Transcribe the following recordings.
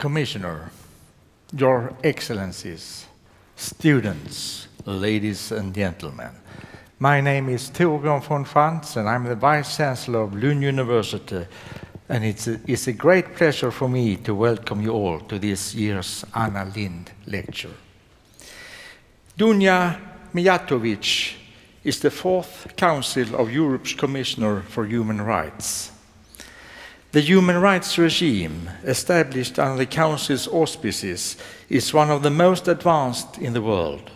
Commissioner, Your Excellencies, students, ladies and gentlemen. My name is Torbjörn von Franz and I'm the Vice Chancellor of Lund University, and it's a great pleasure for me to welcome you all to this year's Anna Lindh lecture. Dunja Mijatović is the fourth Council of Europe's Commissioner for Human Rights. The human rights regime, established under the Council's auspices, is one of the most advanced in the world,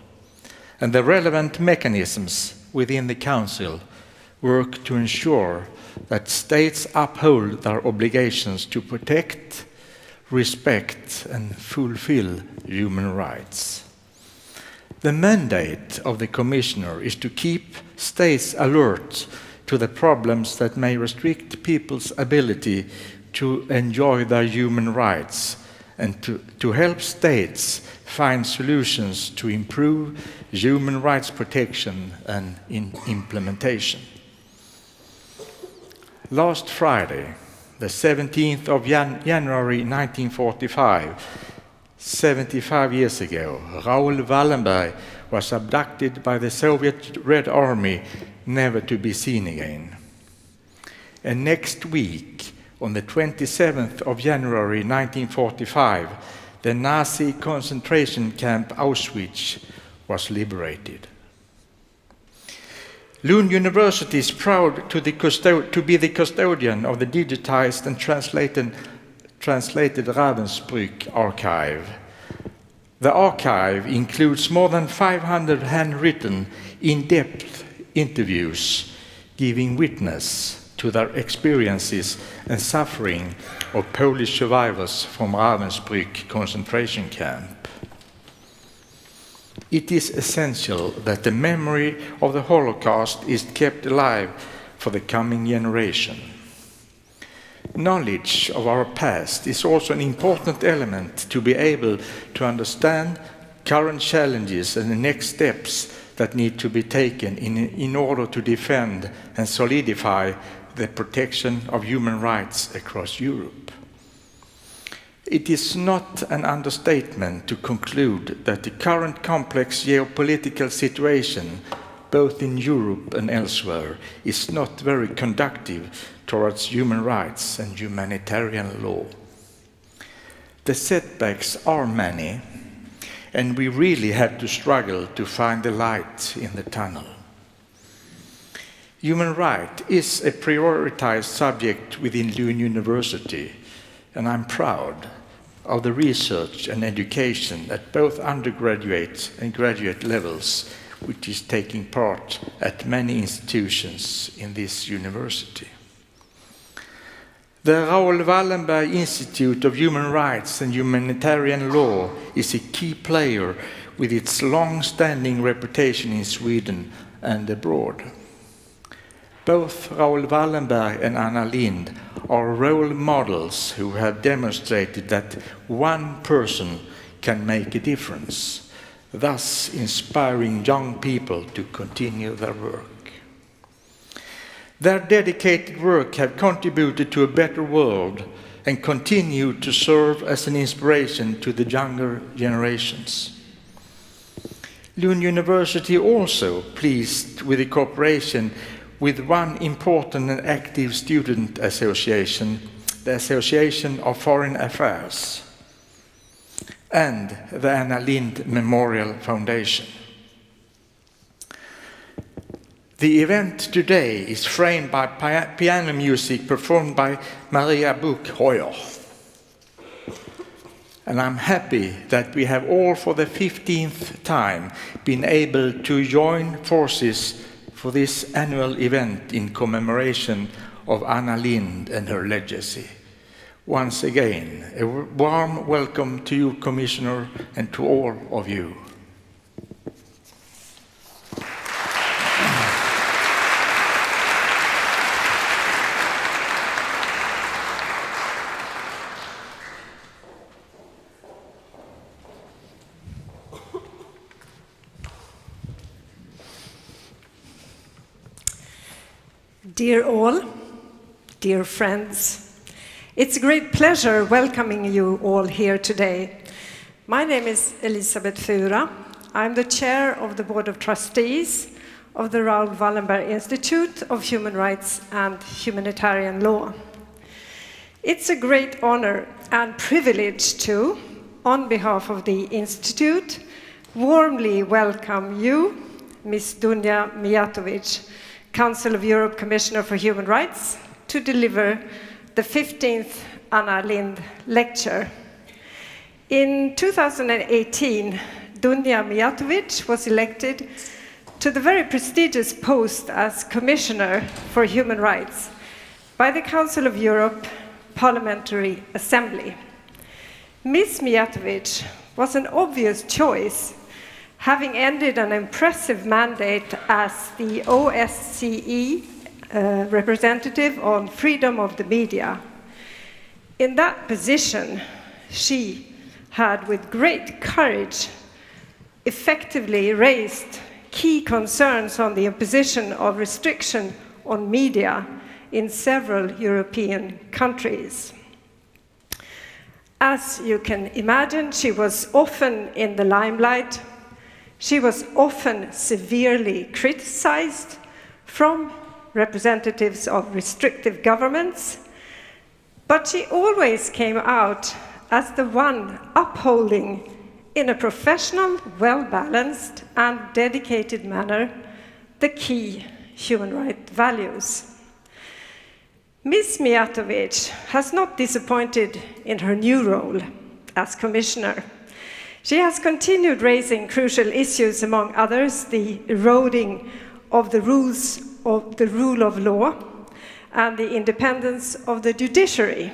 and the relevant mechanisms within the Council work to ensure that states uphold their obligations to protect, respect, and fulfill human rights. The mandate of the Commissioner is to keep states alert to the problems that may restrict people's ability to enjoy their human rights and to help states find solutions to improve human rights protection and implementation. Last Friday, the 17th of January 1945, 75 years ago, Raoul Wallenberg was abducted by the Soviet Red Army, never to be seen again. And next week, on the 27th of January 1945, the Nazi concentration camp Auschwitz was liberated. Lund University is proud to be the custodian of the digitized and translated Ravensbrück archive. The archive includes more than 500 handwritten, in-depth interviews giving witness to their experiences and suffering of Polish survivors from Ravensbrück concentration camp. It is essential that the memory of the Holocaust is kept alive for the coming generation. Knowledge of our past is also an important element to be able to understand current challenges and the next steps that need to be taken in order to defend and solidify the protection of human rights across Europe. It is not an understatement to conclude that the current complex geopolitical situation, both in Europe and elsewhere, is not very conducive towards human rights and humanitarian law. The setbacks are many, and we really have to struggle to find the light in the tunnel. Human rights is a prioritized subject within Lund University, and I'm proud of the research and education at both undergraduate and graduate levels, which is taking part at many institutions in this university. The Raoul Wallenberg Institute of Human Rights and Humanitarian Law is a key player with its long-standing reputation in Sweden and abroad. Both Raoul Wallenberg and Anna Lindh are role models who have demonstrated that one person can make a difference, thus inspiring young people to continue their work. Their dedicated work have contributed to a better world and continue to serve as an inspiration to the younger generations. Lund University also pleased with the cooperation with one important and active student association, the Association of Foreign Affairs, and the Anna Lindh Memorial Foundation. The event today is framed by piano music performed by Maria Buch-Hoyer. And I'm happy that we have all for the 15th time been able to join forces for this annual event in commemoration of Anna Lindh and her legacy. Once again, a warm welcome to you, Commissioner, and to all of you. Dear all, dear friends, It's a great pleasure welcoming you all here today. My name is Elisabeth Fura. I'm the chair of the Board of Trustees of the Raoul Wallenberg Institute of Human Rights and Humanitarian Law. It's a great honor and privilege to, on behalf of the Institute, warmly welcome you, Ms. Dunja Mijatovic, Council of Europe Commissioner for Human Rights, to deliver the 15th Anna Lindh Lecture. In 2018, Dunja Mijatovic was elected to the very prestigious post as Commissioner for Human Rights by the Council of Europe Parliamentary Assembly. Ms. Mijatovic was an obvious choice, having ended an impressive mandate as the OSCE representative on freedom of the media. In that position, she had, with great courage, effectively raised key concerns on the imposition of restriction on media in several European countries. As you can imagine, she was often in the limelight. She was often severely criticized from representatives of restrictive governments, but she always came out as the one upholding, in a professional, well-balanced and dedicated manner, the key human rights values. Ms. Mijatovic has not disappointed in her new role as Commissioner. She has continued raising crucial issues, among others, the eroding of the rules of the rule of law and the independence of the judiciary.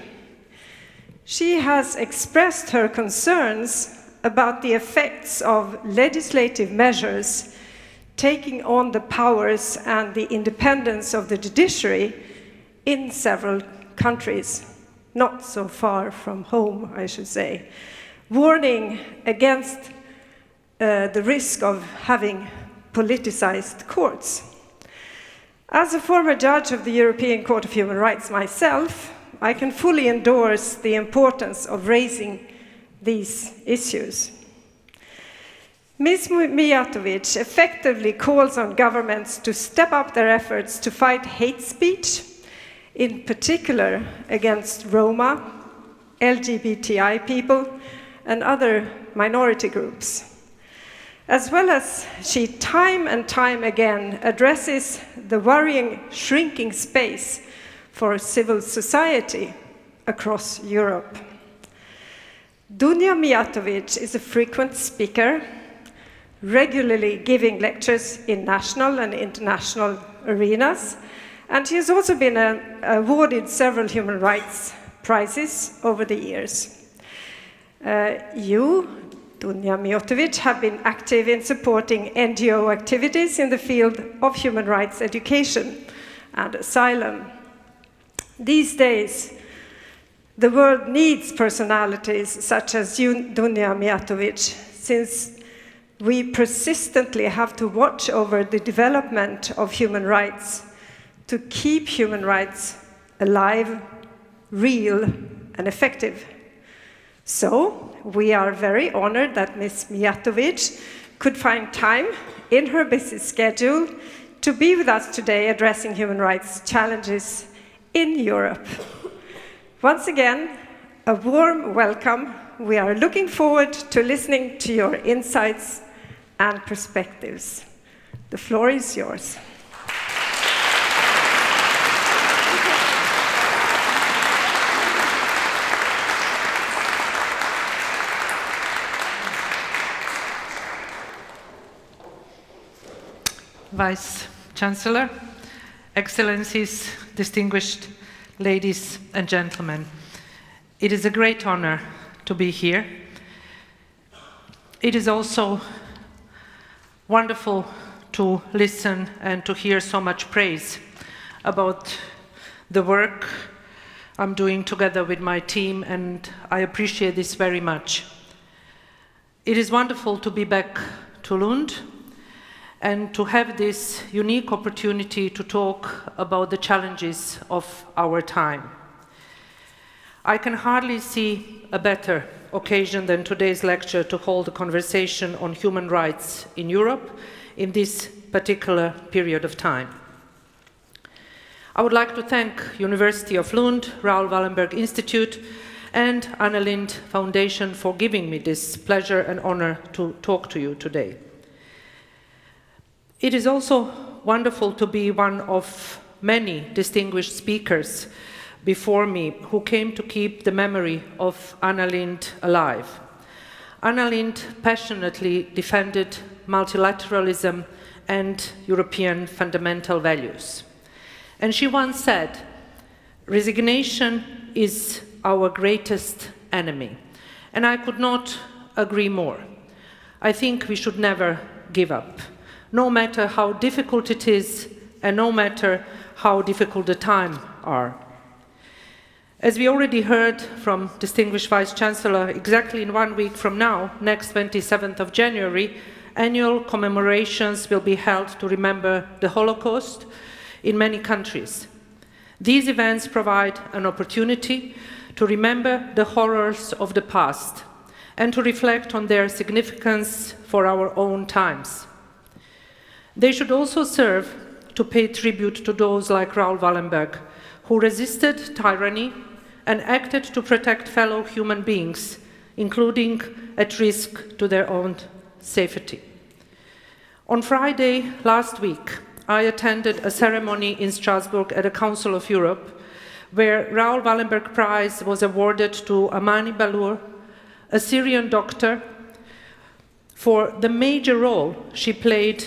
She has expressed her concerns about the effects of legislative measures taking on the powers and the independence of the judiciary in several countries, not so far from home, I should say, warning against the risk of having politicized courts. As a former judge of the European Court of Human Rights myself, I can fully endorse the importance of raising these issues. Ms. Mijatovic effectively calls on governments to step up their efforts to fight hate speech, in particular against Roma, LGBTI people, and other minority groups. As well as she time and time again addresses the worrying shrinking space for civil society across Europe. Dunja Mijatovic is a frequent speaker, regularly giving lectures in national and international arenas, and she has also been awarded several human rights prizes over the years. Dunja Mijatovic, have been active in supporting NGO activities in the field of human rights education and asylum. These days, the world needs personalities such as Dunja Mijatovic, since we persistently have to watch over the development of human rights to keep human rights alive, real, and effective. So, we are very honored that Ms. Mijatovic could find time in her busy schedule to be with us today addressing human rights challenges in Europe. Once again, a warm welcome. We are looking forward to listening to your insights and perspectives. The floor is yours. Vice Chancellor, Excellencies, distinguished ladies and gentlemen, it is a great honor to be here. It is also wonderful to listen and to hear so much praise about the work I'm doing together with my team, and I appreciate this very much. It is wonderful to be back to Lund and to have this unique opportunity to talk about the challenges of our time. I can hardly see a better occasion than today's lecture to hold a conversation on human rights in Europe in this particular period of time. I would like to thank University of Lund, Raoul Wallenberg Institute, and Anna Lindh Foundation for giving me this pleasure and honor to talk to you today. It is also wonderful to be one of many distinguished speakers before me who came to keep the memory of Anna Lindh alive. Anna Lindh passionately defended multilateralism and European fundamental values. And she once said, "Resignation is our greatest enemy." And I could not agree more. I think we should never give up, no matter how difficult it is and no matter how difficult the times are. As we already heard from distinguished Vice-Chancellor, exactly in 1 week from now, next 27th of January, annual commemorations will be held to remember the Holocaust in many countries. These events provide an opportunity to remember the horrors of the past and to reflect on their significance for our own times. They should also serve to pay tribute to those like Raoul Wallenberg, who resisted tyranny and acted to protect fellow human beings, including at risk to their own safety. On Friday last week, I attended a ceremony in Strasbourg at the Council of Europe, where Raoul Wallenberg Prize was awarded to Amani Balour, a Syrian doctor, for the major role she played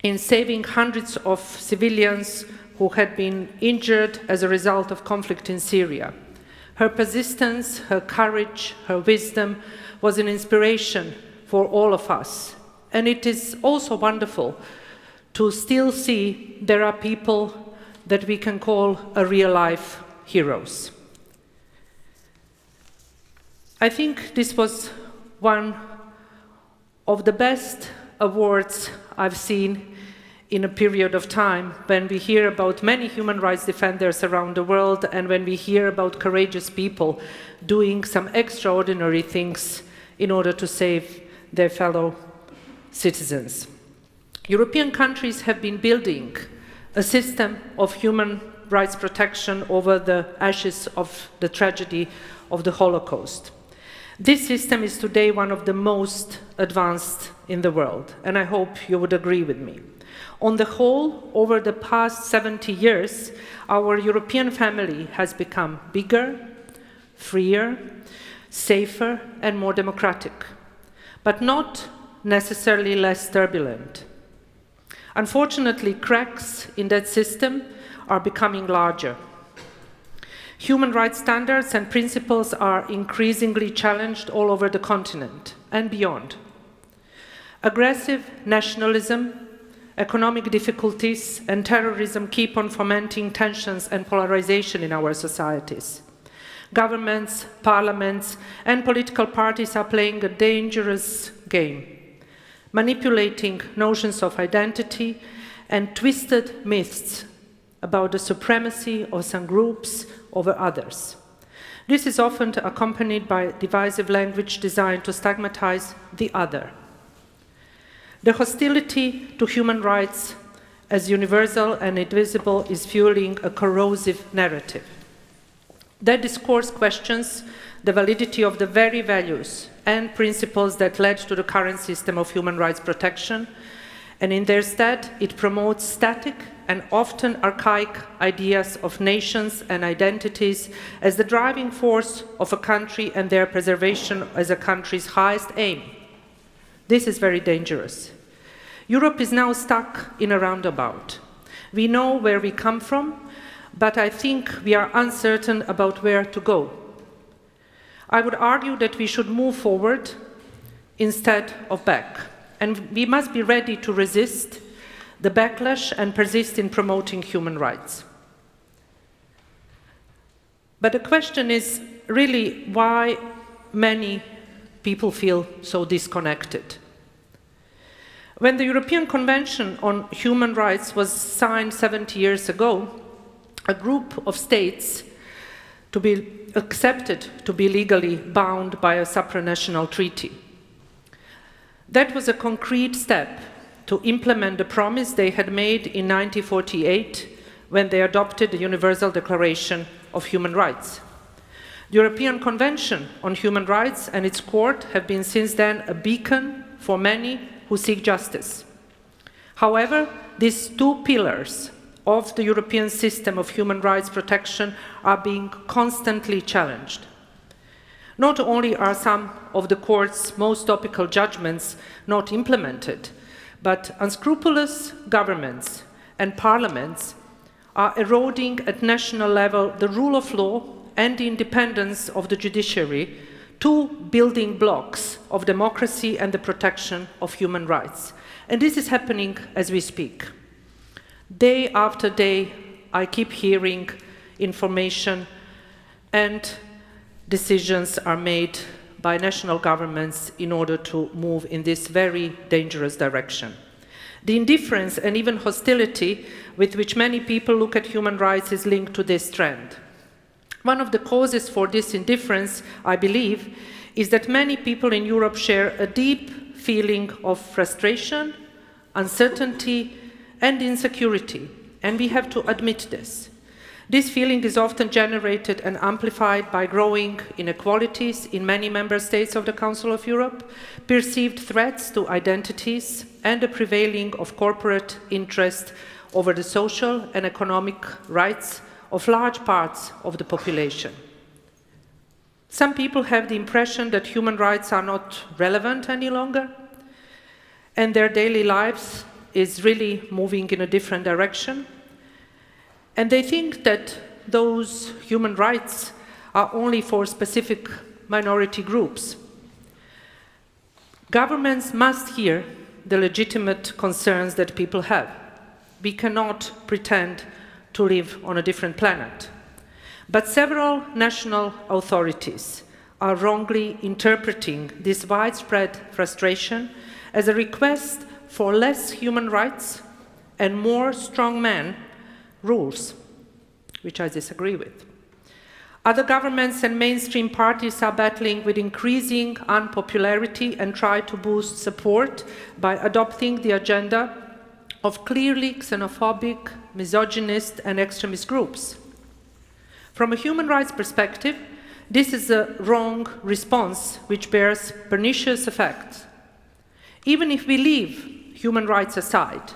in saving hundreds of civilians who had been injured as a result of conflict in Syria. Her persistence, her courage, her wisdom was an inspiration for all of us. And it is also wonderful to still see there are people that we can call real-life heroes. I think this was one of the best awards I've seen in a period of time when we hear about many human rights defenders around the world and when we hear about courageous people doing some extraordinary things in order to save their fellow citizens. European countries have been building a system of human rights protection over the ashes of the tragedy of the Holocaust. This system is today one of the most advanced in the world, and I hope you would agree with me. On the whole, over the past 70 years, our European family has become bigger, freer, safer, and more democratic, but not necessarily less turbulent. Unfortunately, cracks in that system are becoming larger. Human rights standards and principles are increasingly challenged all over the continent and beyond. Aggressive nationalism, economic difficulties, and terrorism keep on fomenting tensions and polarization in our societies. Governments, parliaments, and political parties are playing a dangerous game, manipulating notions of identity and twisted myths about the supremacy of some groups over others. This is often accompanied by divisive language designed to stigmatize the other. The hostility to human rights as universal and indivisible is fueling a corrosive narrative. That discourse questions the validity of the very values and principles that led to the current system of human rights protection, and in their stead, it promotes static and often archaic ideas of nations and identities as the driving force of a country and their preservation as a country's highest aim. This is very dangerous. Europe is now stuck in a roundabout. We know where we come from, but I think we are uncertain about where to go. I would argue that we should move forward instead of back, and we must be ready to resist the backlash and persist in promoting human rights. But the question is really why many people feel so disconnected. When the European Convention on Human Rights was signed 70 years ago, a group of states to be accepted to be legally bound by a supranational treaty. That was a concrete step to implement the promise they had made in 1948 when they adopted the Universal Declaration of Human Rights. The European Convention on Human Rights and its court have been since then a beacon for many who seek justice. However, these two pillars of the European system of human rights protection are being constantly challenged. Not only are some of the court's most topical judgments not implemented, but unscrupulous governments and parliaments are eroding at national level the rule of law and the independence of the judiciary, two building blocks of democracy and the protection of human rights. And this is happening as we speak. Day after day, I keep hearing information and decisions are made by national governments in order to move in this very dangerous direction. The indifference and even hostility with which many people look at human rights is linked to this trend. One of the causes for this indifference, I believe, is that many people in Europe share a deep feeling of frustration, uncertainty, and insecurity, and we have to admit this. This feeling is often generated and amplified by growing inequalities in many member states of the Council of Europe, perceived threats to identities, and the prevailing of corporate interest over the social and economic rights of large parts of the population. Some people have the impression that human rights are not relevant any longer, and their daily lives is really moving in a different direction. And they think that those human rights are only for specific minority groups. Governments must hear the legitimate concerns that people have. We cannot pretend to live on a different planet. But several national authorities are wrongly interpreting this widespread frustration as a request for less human rights and more strongman rules, which I disagree with. Other governments and mainstream parties are battling with increasing unpopularity and try to boost support by adopting the agenda of clearly xenophobic, misogynist, and extremist groups. From a human rights perspective, this is a wrong response which bears pernicious effects. Even if we leave human rights aside,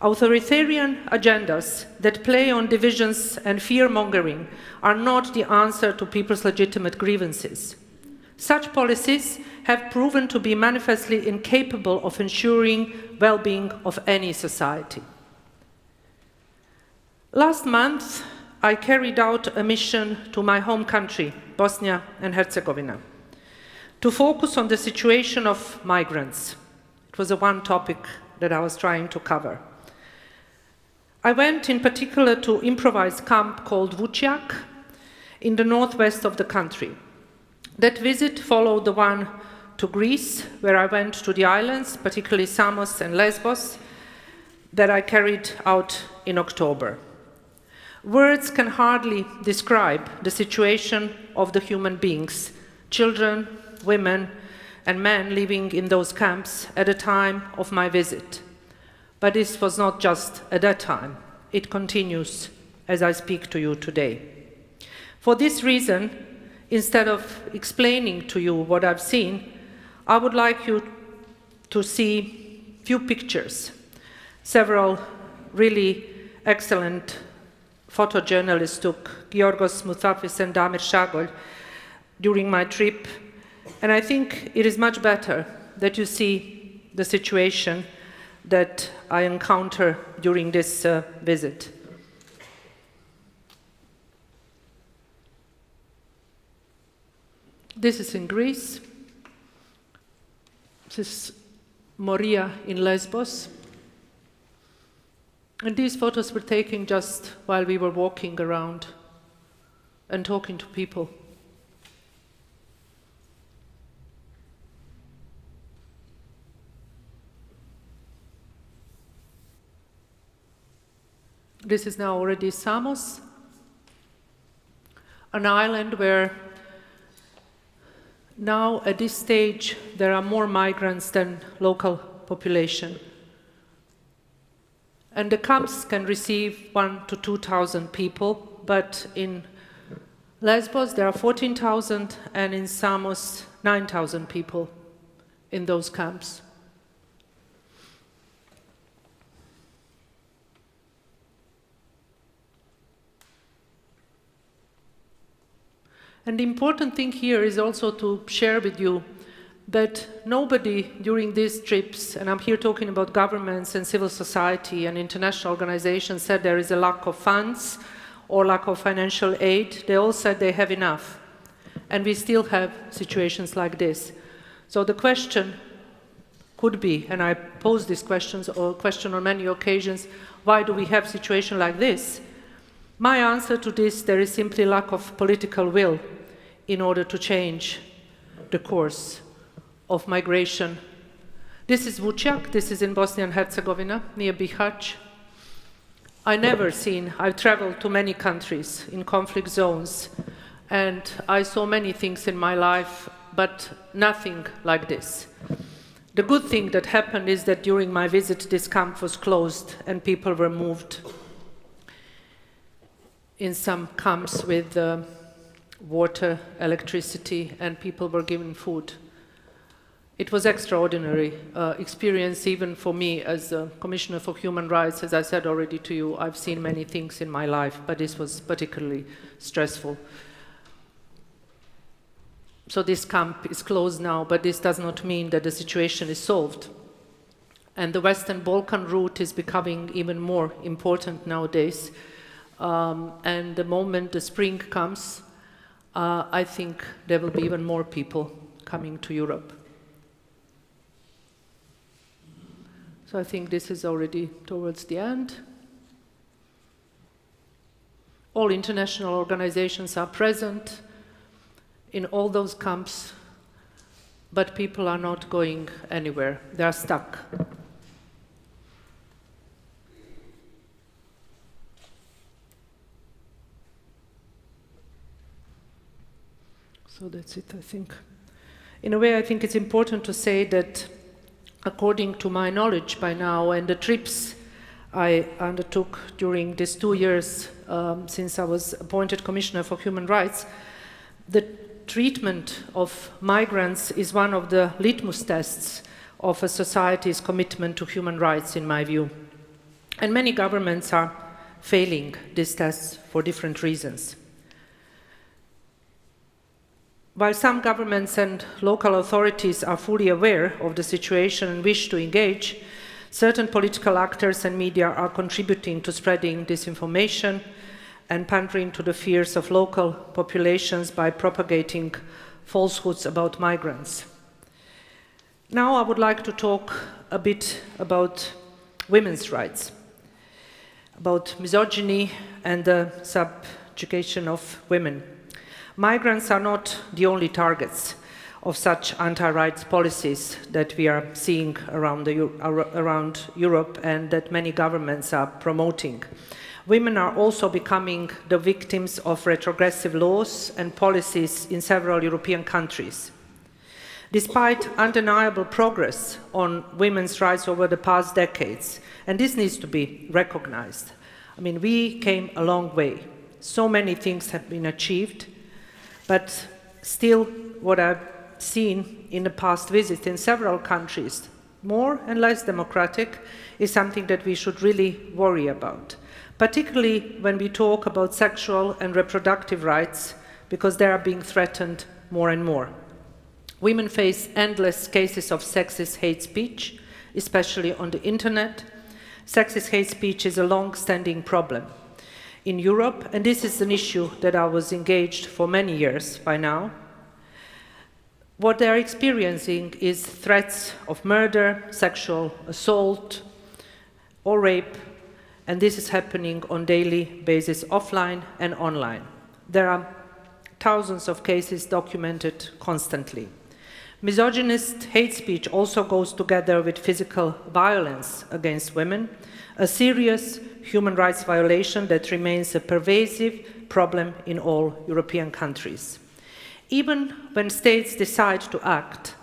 authoritarian agendas that play on divisions and fear-mongering are not the answer to people's legitimate grievances. Such policies have proven to be manifestly incapable of ensuring well-being of any society. Last month, I carried out a mission to my home country, Bosnia and Herzegovina, to focus on the situation of migrants. It was the one topic that I was trying to cover. I went in particular to an improvised camp called Vučjak in the northwest of the country. That visit followed the one to Greece, where I went to the islands, particularly Samos and Lesbos, that I carried out in October. Words can hardly describe the situation of the human beings, children, women, and men living in those camps at the time of my visit. But this was not just at that time. It continues as I speak to you today. For this reason, instead of explaining to you what I've seen, I would like you to see few pictures. Several really excellent photojournalists took, Georgos Moutafis and Damir Shagol, during my trip. And I think it is much better that you see the situation that I encounter during this visit. This is in Greece. This is Moria in Lesbos. And these photos were taken just while we were walking around and talking to people. This is now already Samos. an island where now at this stage there are more migrants than local population. And the camps can receive 1,000 to 2,000 people, but in Lesbos there are 14,000 and in Samos 9,000 people in those camps. And the important thing here is also to share with you that nobody during these trips, and I'm here talking about governments and civil society and international organizations, said there is a lack of funds or lack of financial aid. They all said they have enough. And we still have situations like this. So the question could be, and I pose this question on many occasions, why do we have a situation like this? My answer to this, there is simply lack of political will in order to change the course of migration. This is Vučjak, this is in Bosnia and Herzegovina, near Bihać. I've traveled to many countries in conflict zones, and I saw many things in my life, but nothing like this. The good thing that happened is that during my visit, this camp was closed and people were moved in some camps with water, electricity, and people were given food. It was extraordinary experience even for me as a Commissioner for Human Rights. As I said already to you, I've seen many things in my life, but this was particularly stressful. So this camp is closed now, but this does not mean that the situation is solved. And the Western Balkan route is becoming even more important nowadays. And the moment the spring comes, I think there will be even more people coming to Europe. So I think this is already towards the end. All international organizations are present in all those camps, but people are not going anywhere. They are stuck. So that's it, I think. In a way, I think it's important to say that according to my knowledge by now and the trips I undertook during these 2 years since I was appointed Commissioner for Human Rights, the treatment of migrants is one of the litmus tests of a society's commitment to human rights, in my view. And many governments are failing these tests for different reasons. While some governments and local authorities are fully aware of the situation and wish to engage, certain political actors and media are contributing to spreading disinformation and pandering to the fears of local populations by propagating falsehoods about migrants. Now I would like to talk a bit about women's rights, about misogyny and the subjugation of women. Migrants are not the only targets of such anti-rights policies that we are seeing around Europe and that many governments are promoting. Women are also becoming the victims of retrogressive laws and policies in several European countries. Despite undeniable progress on women's rights over the past decades, and this needs to be recognized, I mean, we came a long way. So many things have been achieved, but still what I've seen in the past visits in several countries, more and less democratic, is something that we should really worry about, particularly when we talk about sexual and reproductive rights, because they are being threatened more and more. Women face endless cases of sexist hate speech, especially on the internet. Sexist hate speech is a long-standing problem in Europe, and this is an issue that I was engaged for many years by now. What they are experiencing is threats of murder, sexual assault, or rape, and this is happening on a daily basis, offline and online. There are thousands of cases documented constantly. Misogynist hate speech also goes together with physical violence against women, a serious human rights violation that remains a pervasive problem in all European countries. Even when states decide to act,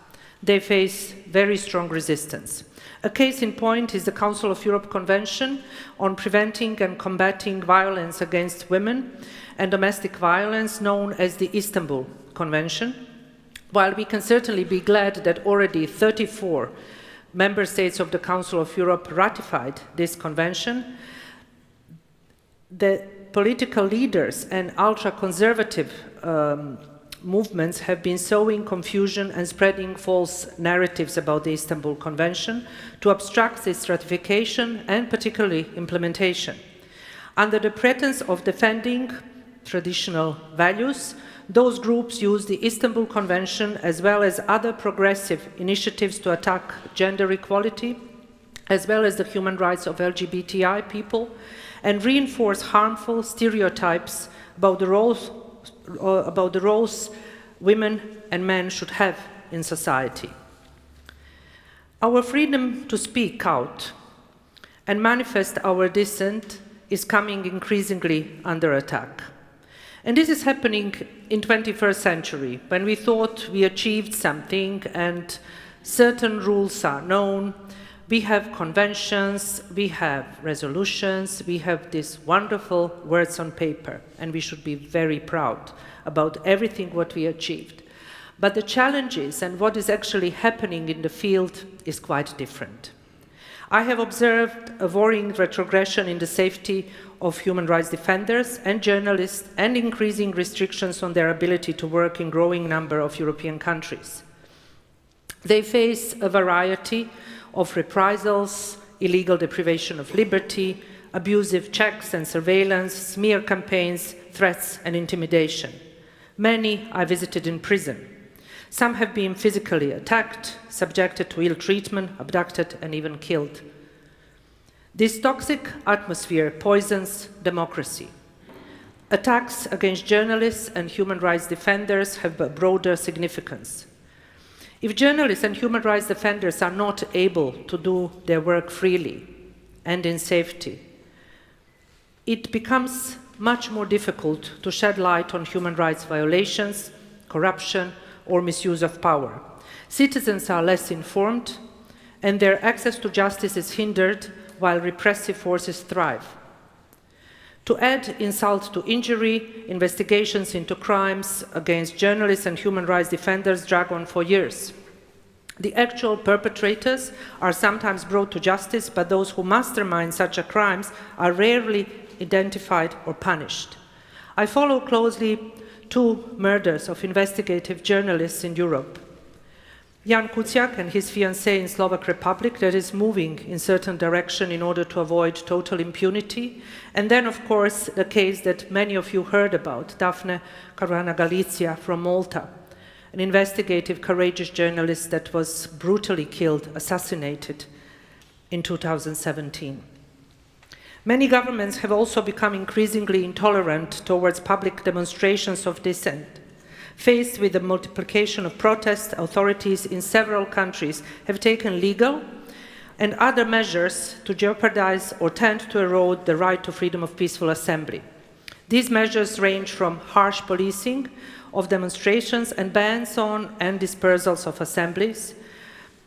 they face very strong resistance. A case in point is the Council of Europe Convention on Preventing and Combating Violence Against Women and Domestic Violence, known as the Istanbul Convention. While we can certainly be glad that already 34 member states of the Council of Europe ratified this convention, the political leaders and ultra-conservative movements have been sowing confusion and spreading false narratives about the Istanbul Convention to obstruct its ratification and particularly implementation. Under the pretense of defending traditional values, those groups use the Istanbul Convention as well as other progressive initiatives to attack gender equality, as well as the human rights of LGBTI people, and reinforce harmful stereotypes about the roles women and men should have in society. Our freedom to speak out and manifest our dissent is coming increasingly under attack. And this is happening in 21st century, when we thought we achieved something and certain rules are known. We have conventions, we have resolutions, we have these wonderful words on paper, and we should be very proud about everything what we achieved. But the challenges and what is actually happening in the field is quite different. I have observed a worrying retrogression in the safety of human rights defenders and journalists and increasing restrictions on their ability to work in growing number of European countries. They face a variety of reprisals, illegal deprivation of liberty, abusive checks and surveillance, smear campaigns, threats and intimidation. Many I visited in prison. Some have been physically attacked, subjected to ill treatment, abducted and even killed. This toxic atmosphere poisons democracy. Attacks against journalists and human rights defenders have a broader significance. If journalists and human rights defenders are not able to do their work freely and in safety, it becomes much more difficult to shed light on human rights violations, corruption, or misuse of power. Citizens are less informed, and their access to justice is hindered while repressive forces thrive. To add insult to injury, investigations into crimes against journalists and human rights defenders drag on for years. The actual perpetrators are sometimes brought to justice, but those who mastermind such crimes are rarely identified or punished. I follow closely 2 murders of investigative journalists in Europe. Jan Kuciak and his fiancée in Slovak Republic that is moving in certain direction in order to avoid total impunity. And then, of course, the case that many of you heard about, Daphne Caruana Galizia from Malta, an investigative, courageous journalist that was brutally killed, assassinated in 2017. Many governments have also become increasingly intolerant towards public demonstrations of dissent. Faced with the multiplication of protests, authorities in several countries have taken legal and other measures to jeopardize or tend to erode the right to freedom of peaceful assembly. These measures range from harsh policing of demonstrations and bans on and dispersals of assemblies,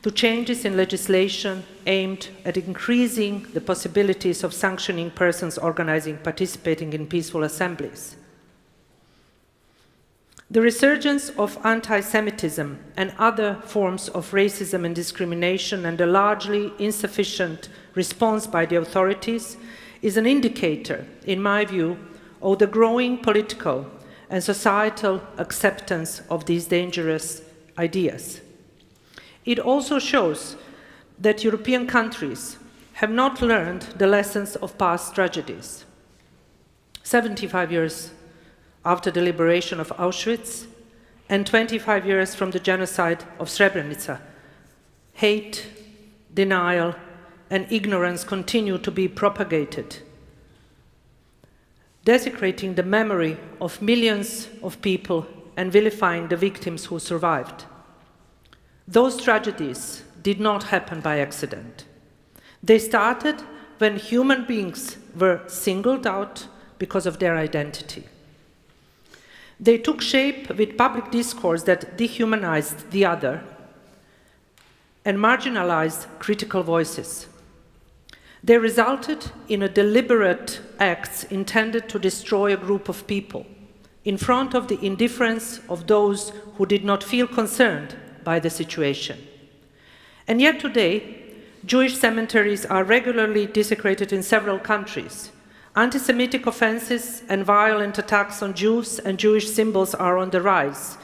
to changes in legislation aimed at increasing the possibilities of sanctioning persons organizing, participating in peaceful assemblies. The resurgence of anti-Semitism and other forms of racism and discrimination and a largely insufficient response by the authorities is an indicator, in my view, of the growing political and societal acceptance of these dangerous ideas. It also shows that European countries have not learned the lessons of past tragedies. 75 years after the liberation of Auschwitz and 25 years from the genocide of Srebrenica, hate, denial, and ignorance continue to be propagated, desecrating the memory of millions of people and vilifying the victims who survived. Those tragedies did not happen by accident. They started when human beings were singled out because of their identity. They took shape with public discourse that dehumanized the other and marginalized critical voices. They resulted in a deliberate acts intended to destroy a group of people in front of the indifference of those who did not feel concerned by the situation. And yet today, Jewish cemeteries are regularly desecrated in several countries. Anti-Semitic offenses and violent attacks on Jews and Jewish symbols are on the rise,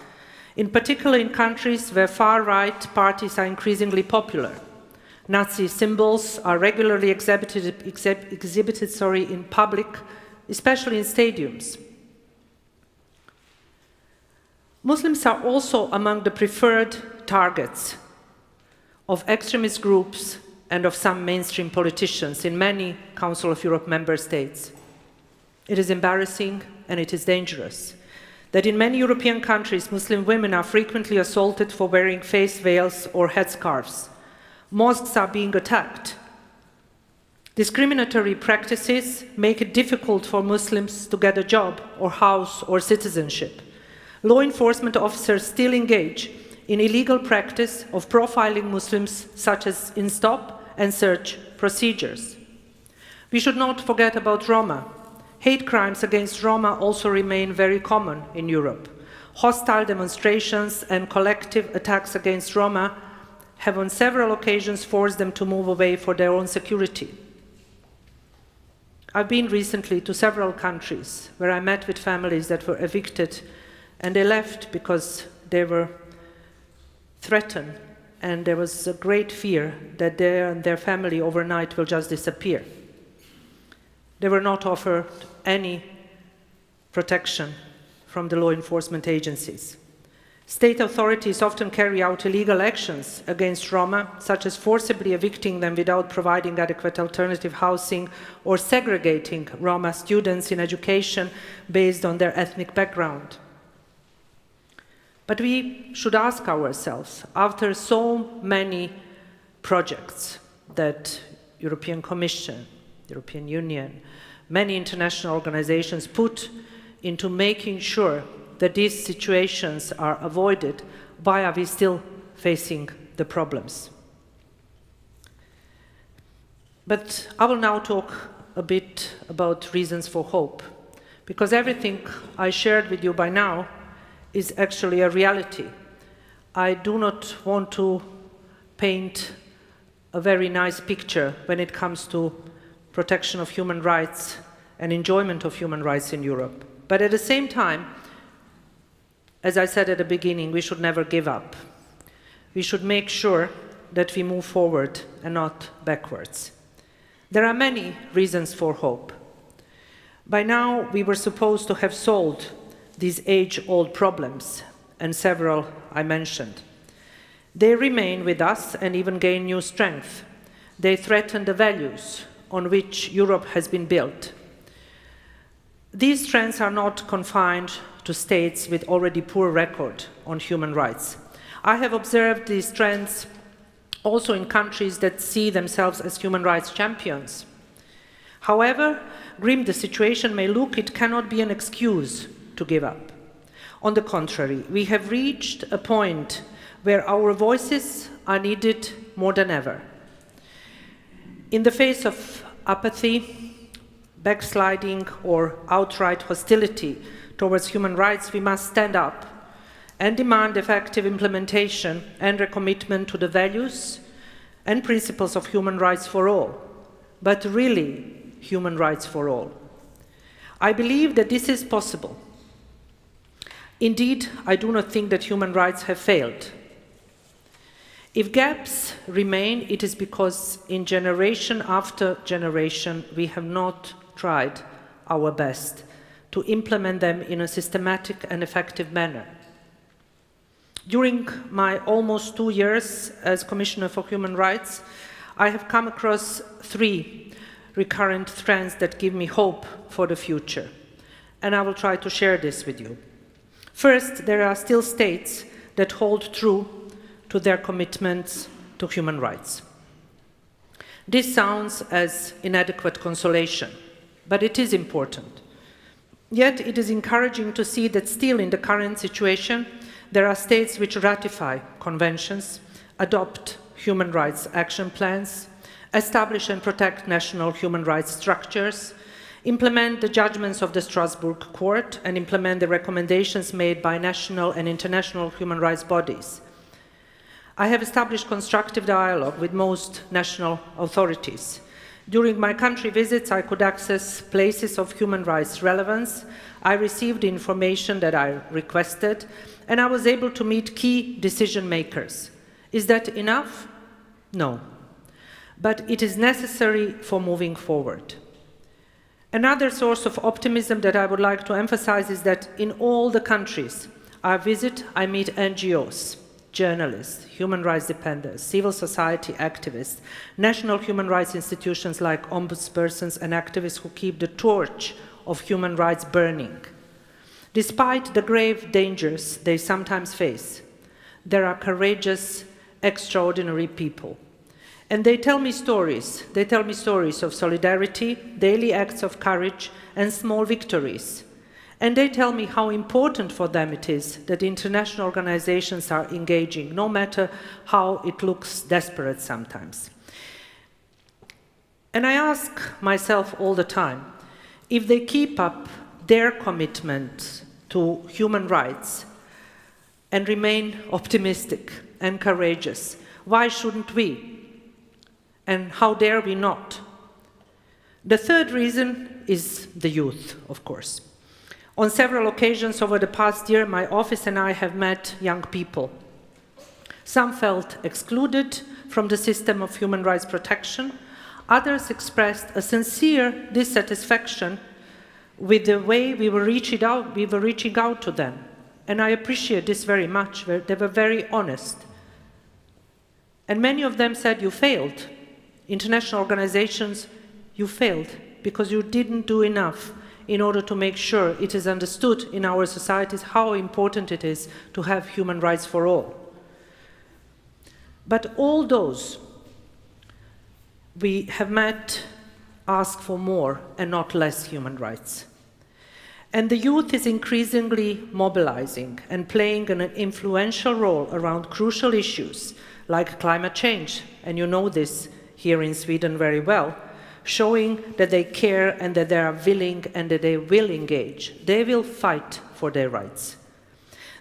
in particular in countries where far-right parties are increasingly popular. Nazi symbols are regularly exhibited in public, especially in stadiums. Muslims are also among the preferred targets of extremist groups and of some mainstream politicians in many Council of Europe member states. It is embarrassing and it is dangerous that in many European countries, Muslim women are frequently assaulted for wearing face veils or headscarves. Mosques are being attacked. Discriminatory practices make it difficult for Muslims to get a job or house or citizenship. Law enforcement officers still engage in illegal practice of profiling Muslims, such as in stop and search procedures. We should not forget about Roma. Hate crimes against Roma also remain very common in Europe. Hostile demonstrations and collective attacks against Roma have on several occasions forced them to move away for their own security. I've been recently to several countries where I met with families that were evicted and they left because they were threatened and there was a great fear that they and their family overnight will just disappear. They were not offered any protection from the law enforcement agencies. State authorities often carry out illegal actions against Roma, such as forcibly evicting them without providing adequate alternative housing or segregating Roma students in education based on their ethnic background. But we should ask ourselves, after so many projects that European Commission, European Union, many international organizations put into making sure that these situations are avoided, why are we still facing the problems? But I will now talk a bit about reasons for hope, because everything I shared with you by now is actually a reality. I do not want to paint a very nice picture when it comes to protection of human rights and enjoyment of human rights in Europe. But at the same time, as I said at the beginning, we should never give up. We should make sure that we move forward and not backwards. There are many reasons for hope. By now, we were supposed to have solved these age-old problems, and several I mentioned. They remain with us and even gain new strength. They threaten the values on which Europe has been built. These trends are not confined to states with already poor record on human rights. I have observed these trends also in countries that see themselves as human rights champions. However grim the situation may look, it cannot be an excuse to give up. On the contrary, we have reached a point where our voices are needed more than ever. In the face of apathy, backsliding, or outright hostility towards human rights, we must stand up and demand effective implementation and recommitment to the values and principles of human rights for all, but really human rights for all. I believe that this is possible. Indeed, I do not think that human rights have failed. If gaps remain, it is because in generation after generation, we have not tried our best to implement them in a systematic and effective manner. During my almost 2 years as Commissioner for Human Rights, I have come across 3 recurrent trends that give me hope for the future, and I will try to share this with you. First, there are still states that hold true to their commitments to human rights. This sounds as inadequate consolation, but it is important. Yet it is encouraging to see that still in the current situation, there are states which ratify conventions, adopt human rights action plans, establish and protect national human rights structures, implement the judgments of the Strasbourg Court, and implement the recommendations made by national and international human rights bodies. I have established constructive dialogue with most national authorities. During my country visits, I could access places of human rights relevance. I received the information that I requested, and I was able to meet key decision makers. Is that enough? No. But it is necessary for moving forward. Another source of optimism that I would like to emphasize is that in all the countries I visit, I meet NGOs, journalists, human rights defenders, civil society activists, national human rights institutions like ombudspersons and activists who keep the torch of human rights burning. Despite the grave dangers they sometimes face, there are courageous, extraordinary people. And they tell me stories. They tell me stories of solidarity, daily acts of courage, and small victories. And they tell me how important for them it is that international organizations are engaging, no matter how it looks desperate sometimes. And I ask myself all the time, if they keep up their commitment to human rights and remain optimistic and courageous, why shouldn't we? And how dare we not? The third reason is the youth, of course. On several occasions over the past year, my office and I have met young people. Some felt excluded from the system of human rights protection. Others expressed a sincere dissatisfaction with the way we were reaching out to them. And I appreciate this very much. They were very honest. And many of them said, you failed. International organizations, you failed because you didn't do enough in order to make sure it is understood in our societies how important it is to have human rights for all. But all those we have met ask for more and not less human rights. And the youth is increasingly mobilizing and playing an influential role around crucial issues like climate change, and you know this here in Sweden very well, showing that they care and that they are willing and that they will engage. They will fight for their rights.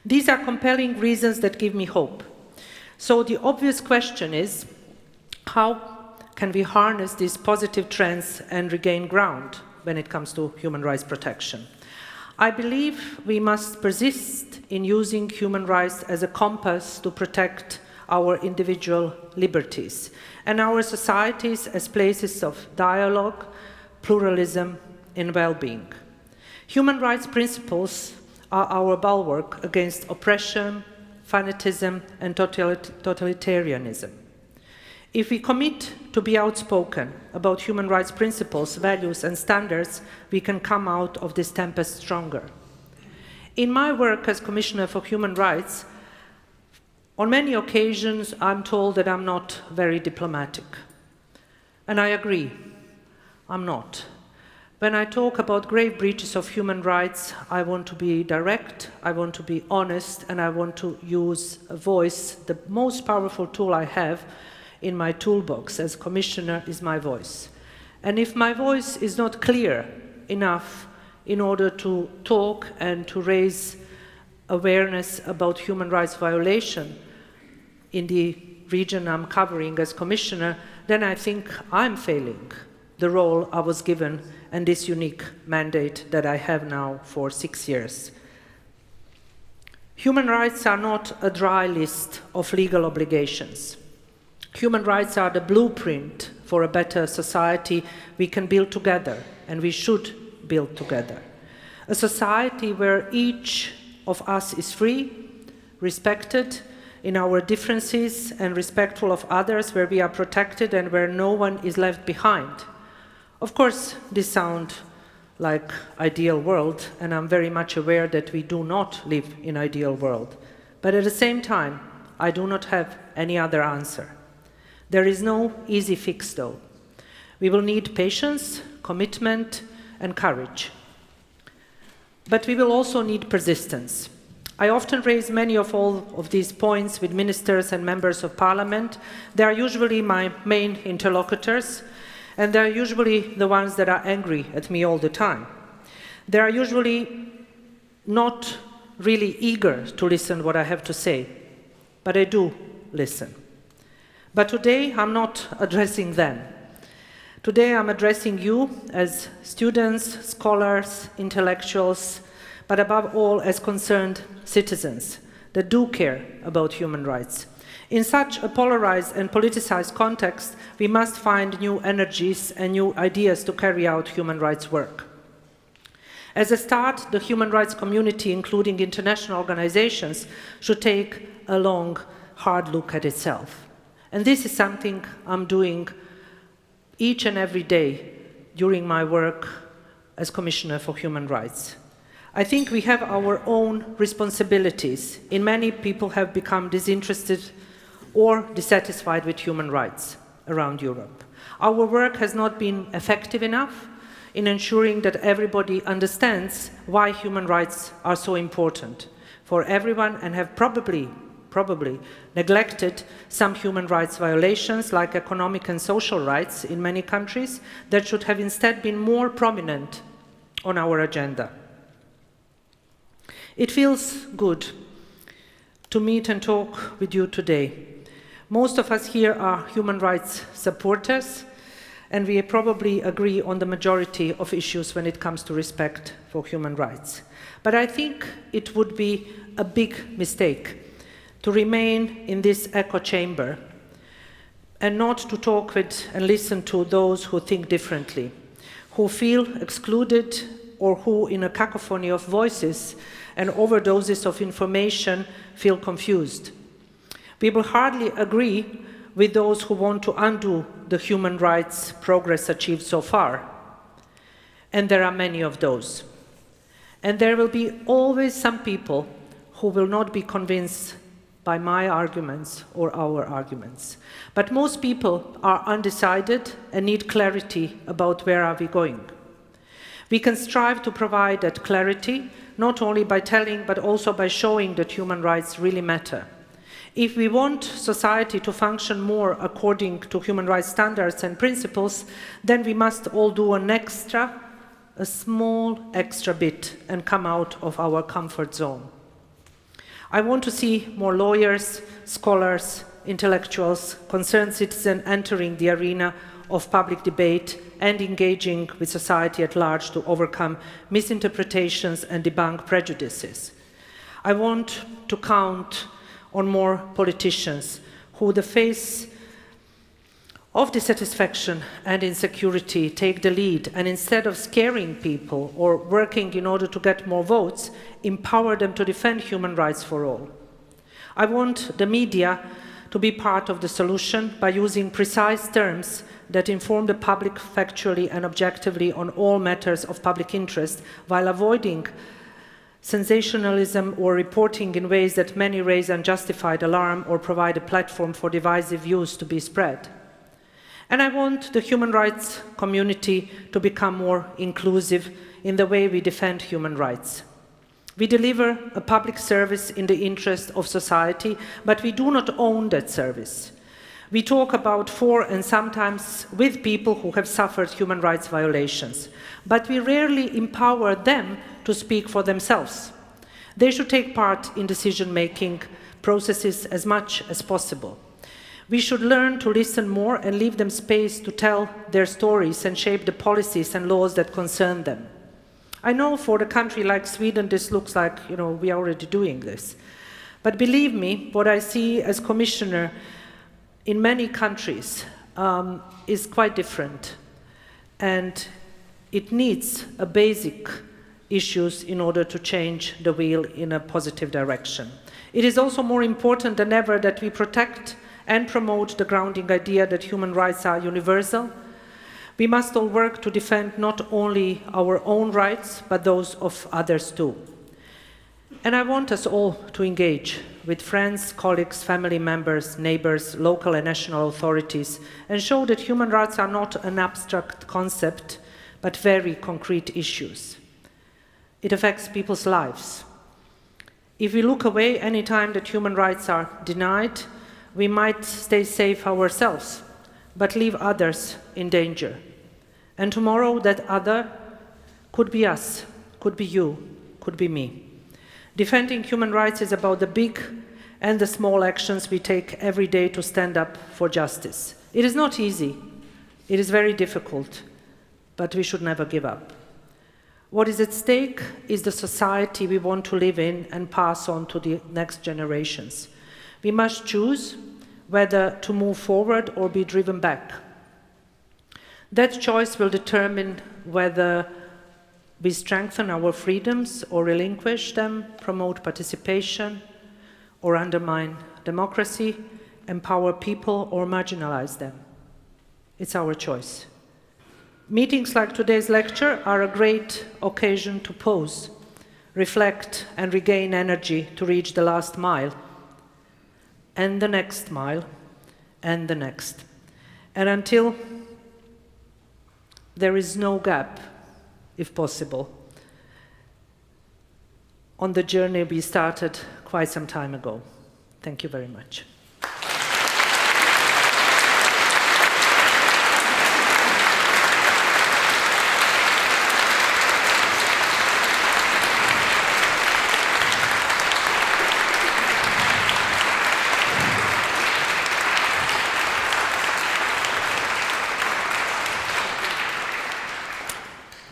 These are compelling reasons that give me hope. So the obvious question is, how can we harness these positive trends and regain ground when it comes to human rights protection? I believe we must persist in using human rights as a compass to protect our individual liberties, and our societies as places of dialogue, pluralism, and well-being. Human rights principles are our bulwark against oppression, fanatism, and totalitarianism. If we commit to be outspoken about human rights principles, values, and standards, we can come out of this tempest stronger. In my work as Commissioner for Human Rights, on many occasions, I'm told that I'm not very diplomatic. And I agree, I'm not. When I talk about grave breaches of human rights, I want to be direct, I want to be honest, and I want to use a voice. The most powerful tool I have in my toolbox as Commissioner is my voice. And if my voice is not clear enough in order to talk and to raise awareness about human rights violation in the region I'm covering as Commissioner, then I think I'm failing the role I was given and this unique mandate that I have now for 6 years. Human rights are not a dry list of legal obligations. Human rights are the blueprint for a better society we can build together, and we should build together. A society where each of us is free, respected in our differences, and respectful of others, where we are protected and where no one is left behind. Of course, this sounds like ideal world, and I'm very much aware that we do not live in ideal world. But at the same time, I do not have any other answer. There is no easy fix, though. We will need patience, commitment, and courage. But we will also need persistence. I often raise many of all of these points with ministers and members of parliament. They are usually my main interlocutors, and they are usually the ones that are angry at me all the time. They are usually not really eager to listen what I have to say, but I do listen. But today I'm not addressing them. Today I'm addressing you as students, scholars, intellectuals, but above all as concerned citizens that do care about human rights. In such a polarized and politicized context, we must find new energies and new ideas to carry out human rights work. As a start, the human rights community, including international organizations, should take a long, hard look at itself. And this is something I'm doing each and every day during my work as Commissioner for Human Rights. I think we have our own responsibilities. Many people have become disinterested or dissatisfied with human rights around Europe. Our work has not been effective enough in ensuring that everybody understands why human rights are so important for everyone, and have probably neglected some human rights violations like economic and social rights in many countries that should have instead been more prominent on our agenda. It feels good to meet and talk with you today. Most of us here are human rights supporters, and we probably agree on the majority of issues when it comes to respect for human rights. But I think it would be a big mistake to remain in this echo chamber and not to talk with and listen to those who think differently, who feel excluded, or who, in a cacophony of voices and overdoses of information, feel confused. We will hardly agree with those who want to undo the human rights progress achieved so far. And there are many of those. And there will be always some people who will not be convinced by my arguments or our arguments. But most people are undecided and need clarity about where are we going. We can strive to provide that clarity, not only by telling, but also by showing that human rights really matter. If we want society to function more according to human rights standards and principles, then we must all do a small extra bit and come out of our comfort zone. I want to see more lawyers, scholars, intellectuals, concerned citizens entering the arena of public debate and engaging with society at large to overcome misinterpretations and debunk prejudices. I want to count on more politicians who, in the face of dissatisfaction and insecurity, take the lead, and instead of scaring people or working in order to get more votes, empower them to defend human rights for all. I want the media to be part of the solution by using precise terms that inform the public factually and objectively on all matters of public interest, while avoiding sensationalism or reporting in ways that many raise unjustified alarm or provide a platform for divisive views to be spread. And I want the human rights community to become more inclusive in the way we defend human rights. We deliver a public service in the interest of society, but we do not own that service. We talk about for and sometimes with people who have suffered human rights violations, but we rarely empower them to speak for themselves. They should take part in decision-making processes as much as possible. We should learn to listen more and leave them space to tell their stories and shape the policies and laws that concern them. I know for a country like Sweden, this looks like, we are already doing this. But believe me, what I see as commissioner in many countries is quite different. And it needs a basic issues in order to change the wheel in a positive direction. It is also more important than ever that we protect and promote the grounding idea that human rights are universal. We must all work to defend not only our own rights, but those of others too. And I want us all to engage with friends, colleagues, family members, neighbors, local and national authorities, and show that human rights are not an abstract concept, but very concrete issues. It affects people's lives. If we look away any time that human rights are denied, we might stay safe ourselves, but leave others in danger. And tomorrow that other could be us, could be you, could be me. Defending human rights is about the big and the small actions we take every day to stand up for justice. It is not easy, it is very difficult, but we should never give up. What is at stake is the society we want to live in and pass on to the next generations. We must choose whether to move forward or be driven back. That choice will determine whether we strengthen our freedoms or relinquish them, promote participation or undermine democracy, empower people or marginalize them. It's our choice. Meetings like today's lecture are a great occasion to pause, reflect and regain energy to reach the last mile, and the next mile, and the next. And until there is no gap, if possible, on the journey we started quite some time ago. Thank you very much.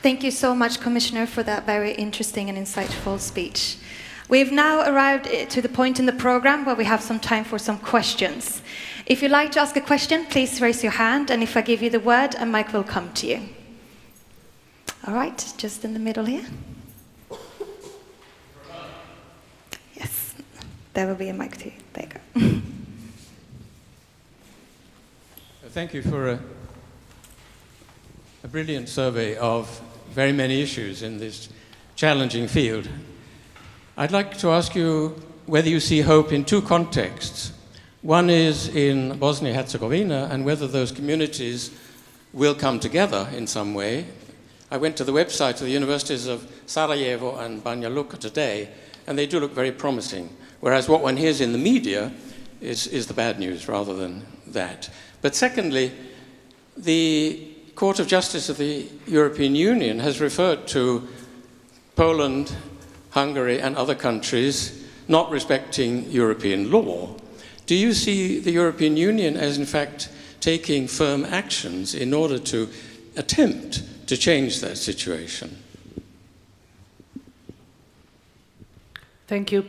Thank you so much, Commissioner, for that very interesting and insightful speech. We've now arrived to the point in the program where we have some time for some questions. If you'd like to ask a question, please raise your hand, and if I give you the word, a mic will come to you. All right, just in the middle here. Yes, there will be a mic to you. There you go. Thank you for a brilliant survey of very many issues in this challenging field. I'd like to ask you whether you see hope in two contexts. One is in Bosnia-Herzegovina and whether those communities will come together in some way. I went to the website of the universities of Sarajevo and Banja Luka today, and they do look very promising, whereas what one hears in the media is the bad news rather than that. But secondly, the Court of Justice of the European Union has referred to Poland, Hungary, and other countries not respecting European law. Do you see the European Union as, in fact, taking firm actions in order to attempt to change that situation? Thank you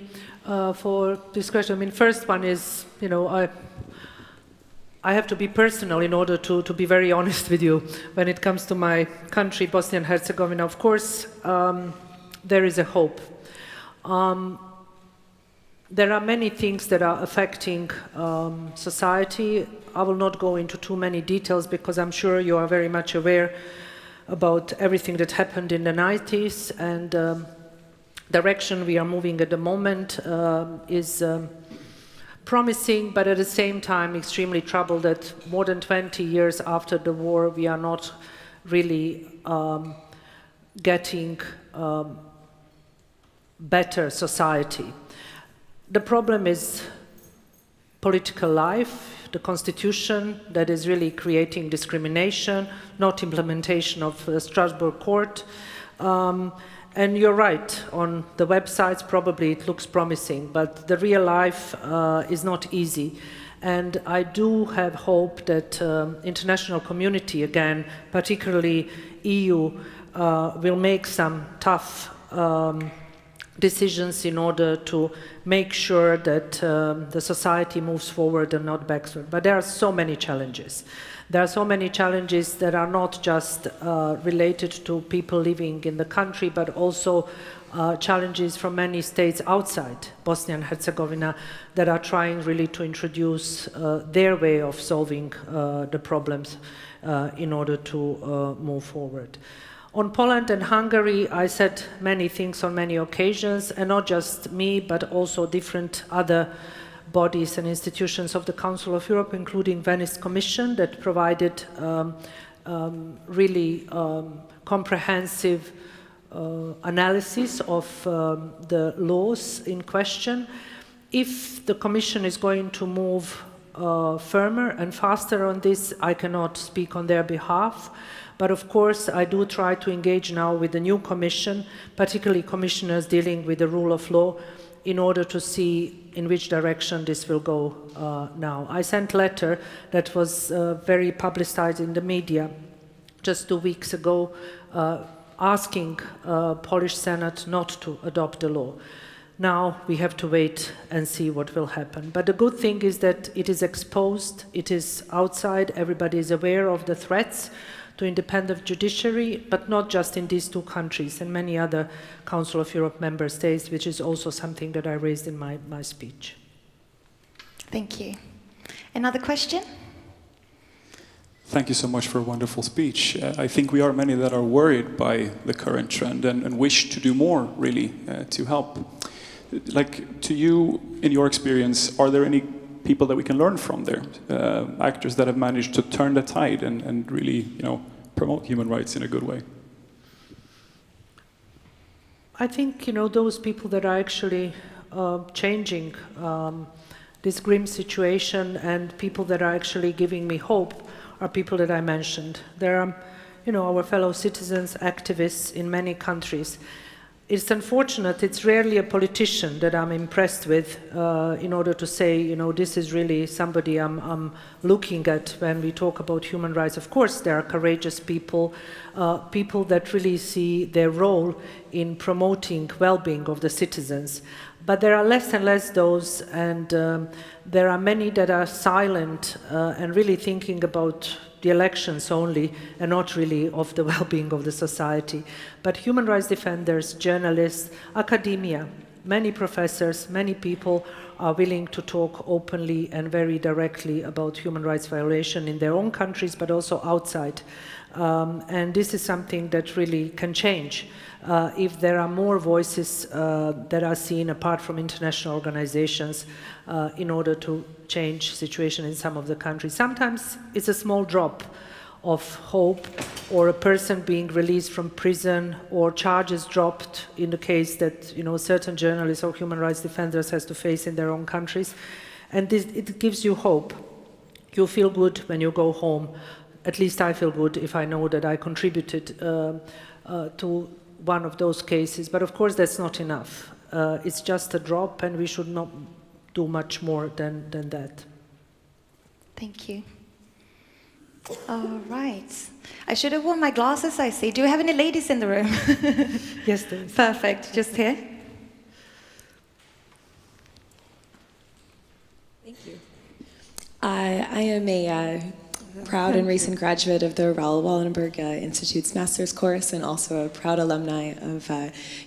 for this question. I mean, first one is, I have to be personal in order to be very honest with you. When it comes to my country, Bosnia and Herzegovina, of course, there is a hope. There are many things that are affecting society. I will not go into too many details because I'm sure you are very much aware about everything that happened in the 90s, and direction we are moving at the moment is promising, but at the same time extremely troubled that more than 20 years after the war we are not really getting better society. The problem is political life, the constitution that is really creating discrimination, not implementation of the Strasbourg court. And you're right, on the websites probably it looks promising, but the real life is not easy. And I do have hope that international community, again, particularly EU, will make some tough decisions in order to make sure that the society moves forward and not backward. But there are so many challenges. There are so many challenges that are not just related to people living in the country, but also challenges from many states outside Bosnia and Herzegovina that are trying really to introduce their way of solving the problems in order to move forward. On Poland and Hungary, I said many things on many occasions, and not just me, but also different other bodies and institutions of the Council of Europe, including Venice Commission, that provided really comprehensive analysis of the laws in question. If the Commission is going to move firmer and faster on this, I cannot speak on their behalf. But of course, I do try to engage now with the new Commission, particularly commissioners dealing with the rule of law, in order to see in which direction this will go now. I sent a letter that was very publicized in the media just 2 weeks ago, asking Polish Senate not to adopt the law. Now we have to wait and see what will happen. But the good thing is that it is exposed, it is outside, everybody is aware of the threats to independent judiciary, but not just in these two countries, and many other Council of Europe member states, which is also something that I raised in my speech. Thank you. Another question? Thank you so much for a wonderful speech. I think we are many that are worried by the current trend and wish to do more, really, to help. Like, to you, in your experience, are there any people that we can learn from there? Actors that have managed to turn the tide and really, promote human rights in a good way? I think, those people that are actually changing this grim situation and people that are actually giving me hope are people that I mentioned. There are, our fellow citizens, activists in many countries. It's unfortunate, it's rarely a politician that I'm impressed with in order to say, this is really somebody I'm looking at when we talk about human rights. Of course, there are courageous people, people that really see their role in promoting well-being of the citizens. But there are less and less those, and there are many that are silent and really thinking about the elections only, and not really of the well-being of the society. But human rights defenders, journalists, academia, many professors, many people are willing to talk openly and very directly about human rights violation in their own countries, but also outside. And this is something that really can change if there are more voices that are seen apart from international organizations in order to change situation in some of the countries. Sometimes it's a small drop of hope, or a person being released from prison, or charges dropped in the case that certain journalists or human rights defenders has to face in their own countries. And it gives you hope. You feel good when you go home. At least I feel good if I know that I contributed to one of those cases. But of course that's not enough. It's just a drop, and we should not do much more than that. Thank you. All right. I should have worn my glasses, I see. Do we have any ladies in the room? Yes, there is. Perfect. Just here. Thank you. I am a proud and recent graduate of the Raoul Wallenberg Institute's master's course, and also a proud alumni of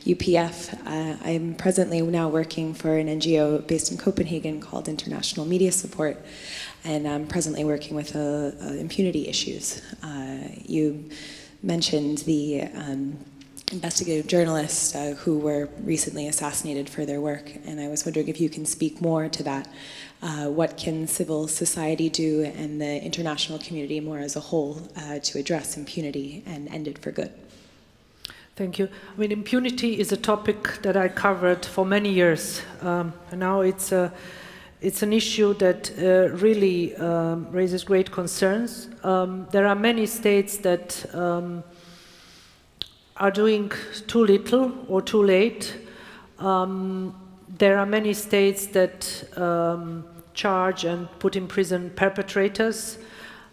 UPF. I am presently now working for an NGO based in Copenhagen called International Media Support, and I'm presently working with impunity issues. You mentioned the investigative journalists who were recently assassinated for their work, and I was wondering if you can speak more to that. What can civil society do, and the international community more as a whole, to address impunity and end it for good? Thank you. I mean, impunity is a topic that I covered for many years. And now it's an issue that really raises great concerns. There are many states that are doing too little or too late. There are many states that charge and put in prison perpetrators,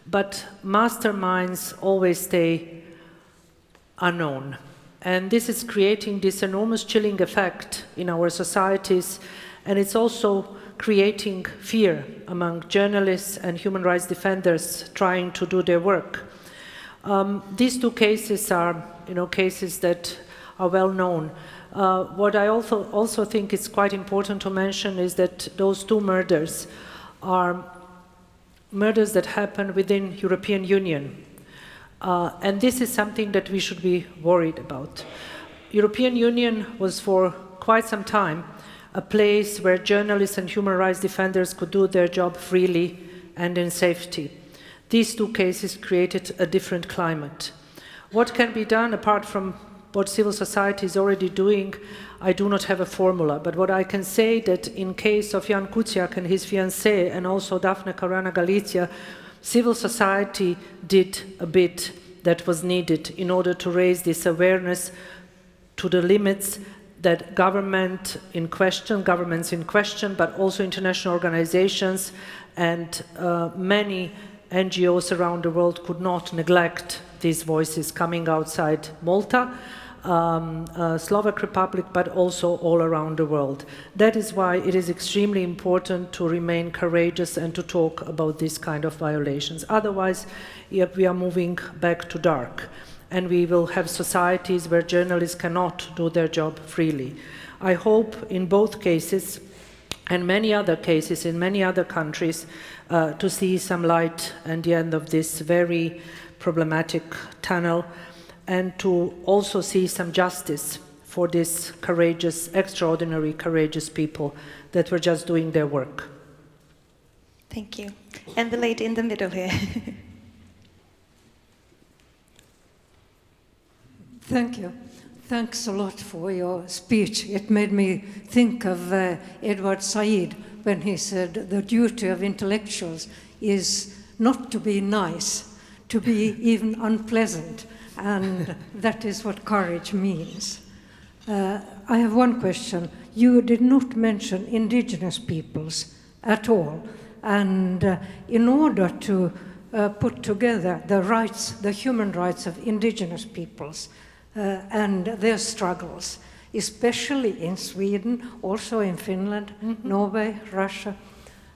but masterminds always stay unknown. And this is creating this enormous chilling effect in our societies, and it's also creating fear among journalists and human rights defenders trying to do their work. These two cases are, cases that are well known. What I also think is quite important to mention is that those two murders are murders that happen within European Union. And this is something that we should be worried about. European Union was for quite some time a place where journalists and human rights defenders could do their job freely and in safety. These two cases created a different climate. What can be done apart from what civil society is already doing? I do not have a formula, but what I can say that in case of Jan Kuciak and his fiancée and also Daphne Caruana Galizia, civil society did a bit that was needed in order to raise this awareness to the limits that governments in question, but also international organizations and many NGOs around the world could not neglect these voices coming outside Malta, Slovak Republic, but also all around the world. That is why it is extremely important to remain courageous and to talk about these kind of violations. Otherwise, we are moving back to dark, and we will have societies where journalists cannot do their job freely. I hope in both cases, and many other cases in many other countries, to see some light at the end of this very problematic tunnel, and to also see some justice for these courageous, extraordinary courageous people that were just doing their work. Thank you. And the lady in the middle here. Thank you. Thanks a lot for your speech. It made me think of Edward Said when he said the duty of intellectuals is not to be nice, to be even unpleasant, and that is what courage means. I have one question. You did not mention indigenous peoples at all, and in order to put together the rights, the human rights of indigenous peoples, and their struggles, especially in Sweden, also in Finland, Norway, Russia.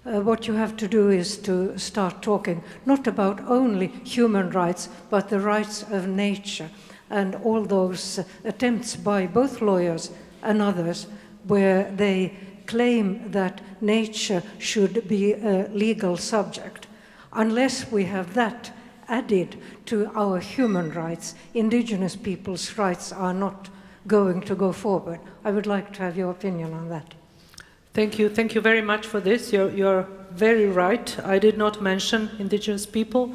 What you have to do is to start talking not about only human rights, but the rights of nature, and all those attempts by both lawyers and others where they claim that nature should be a legal subject. Unless we have that added to our human rights, indigenous people's rights are not going to go forward. I would like to have your opinion on that. Thank you. Thank you very much for this. You're very right. I did not mention indigenous people,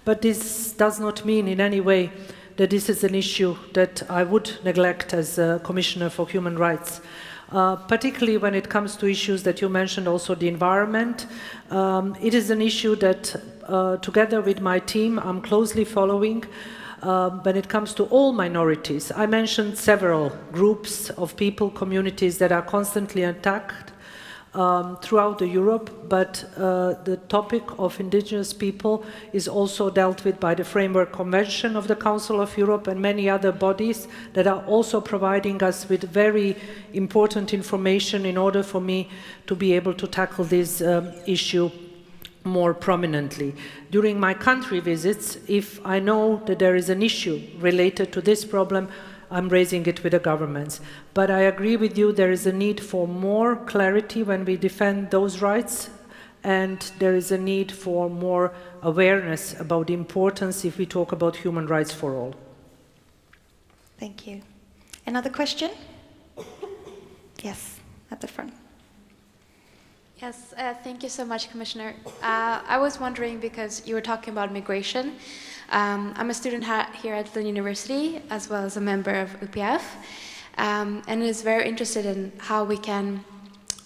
but this does not mean in any way that this is an issue that I would neglect as a Commissioner for Human Rights. Particularly when it comes to issues that you mentioned, also the environment. It is an issue that, together with my team, I'm closely following. When it comes to all minorities, I mentioned several groups of people, communities that are constantly attacked throughout Europe, but the topic of indigenous people is also dealt with by the Framework Convention of the Council of Europe and many other bodies that are also providing us with very important information in order for me to be able to tackle this issue more prominently. During my country visits, if I know that there is an issue related to this problem, I'm raising it with the governments. But I agree with you, there is a need for more clarity when we defend those rights, and there is a need for more awareness about the importance if we talk about human rights for all. Thank you. Another question? Yes, at the front. Yes, thank you so much, Commissioner. I was wondering, because you were talking about migration. I'm a student here at Lindh University, as well as a member of UPF, and is very interested in how we can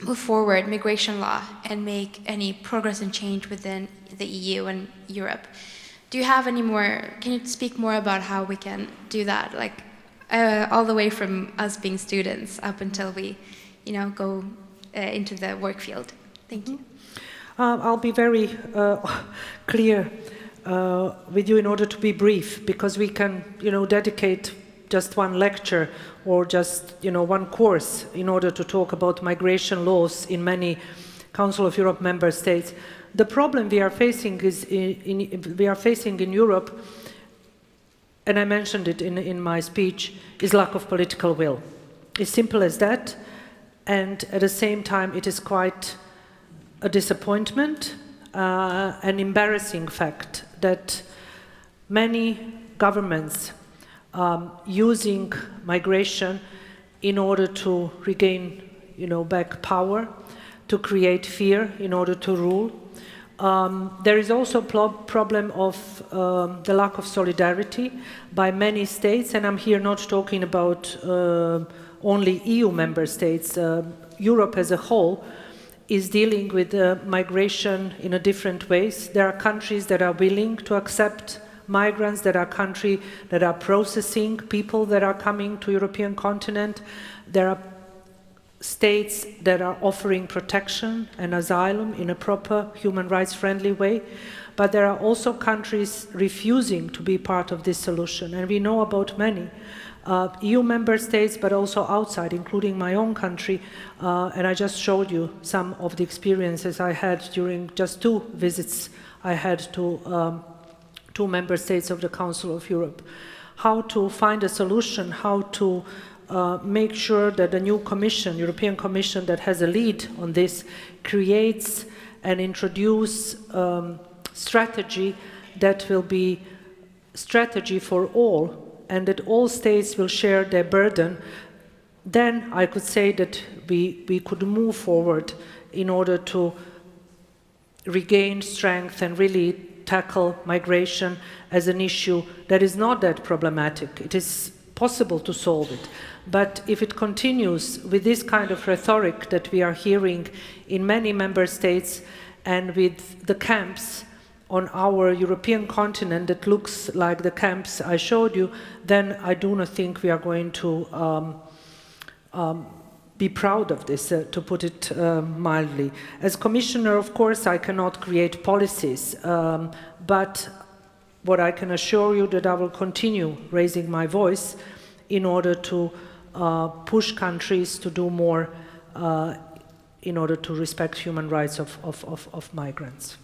move forward migration law and make any progress and change within the EU and Europe. Do you have any more, can you speak more about how we can do that, like all the way from us being students up until we, go into the work field? Thank you. I'll be very clear with you in order to be brief, because we can, dedicate just one lecture or just, one course in order to talk about migration laws in many Council of Europe member states. The problem we are facing in Europe, and I mentioned it in my speech, is lack of political will. It's simple as that, and at the same time, it is quite a disappointment, an embarrassing fact that many governments using migration in order to regain, back power, to create fear in order to rule. There is also a problem of the lack of solidarity by many states, and I'm here not talking about only EU member states. Europe as a whole is dealing with migration in a different ways. There are countries that are willing to accept migrants, there are countries that are processing people that are coming to European continent. There are states that are offering protection and asylum in a proper human rights friendly way, but there are also countries refusing to be part of this solution, and we know about many EU member states, but also outside, including my own country, and I just showed you some of the experiences I had during just 2 visits I had to 2 member states of the Council of Europe. How to find a solution, how to make sure that the new Commission, European Commission that has a lead on this, creates and introduce strategy that will be strategy for all, and that all states will share their burden. Then I could say that we could move forward in order to regain strength and really tackle migration as an issue that is not that problematic. It is possible to solve it. But if it continues with this kind of rhetoric that we are hearing in many member states, and with the camps on our European continent that looks like the camps I showed you, then I do not think we are going to be proud of this, to put it mildly. As Commissioner, of course, I cannot create policies, but what I can assure you that I will continue raising my voice in order to push countries to do more in order to respect human rights of migrants.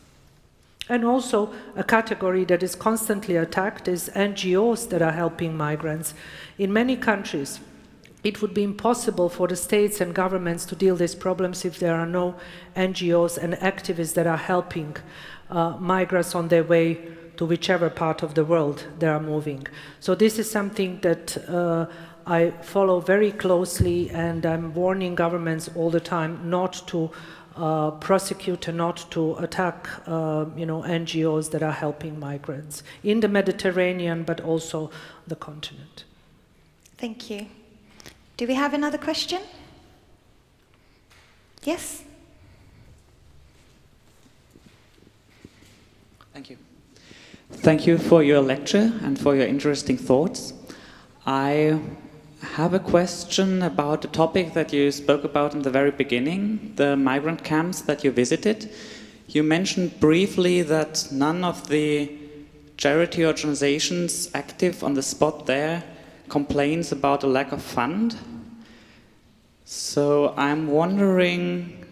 And also, a category that is constantly attacked is NGOs that are helping migrants. In many countries, it would be impossible for the states and governments to deal with these problems if there are no NGOs and activists that are helping migrants on their way to whichever part of the world they are moving. So this is something that I follow very closely, and I'm warning governments all the time not to prosecute and not to attack NGOs that are helping migrants in the Mediterranean, but also the continent. Thank you. Do we have another question? Yes? Thank you. Thank you for your lecture and for your interesting thoughts. I have a question about the topic that you spoke about in the very beginning, the migrant camps that you visited. You mentioned briefly that none of the charity organizations active on the spot there complains about a lack of fund. So I'm wondering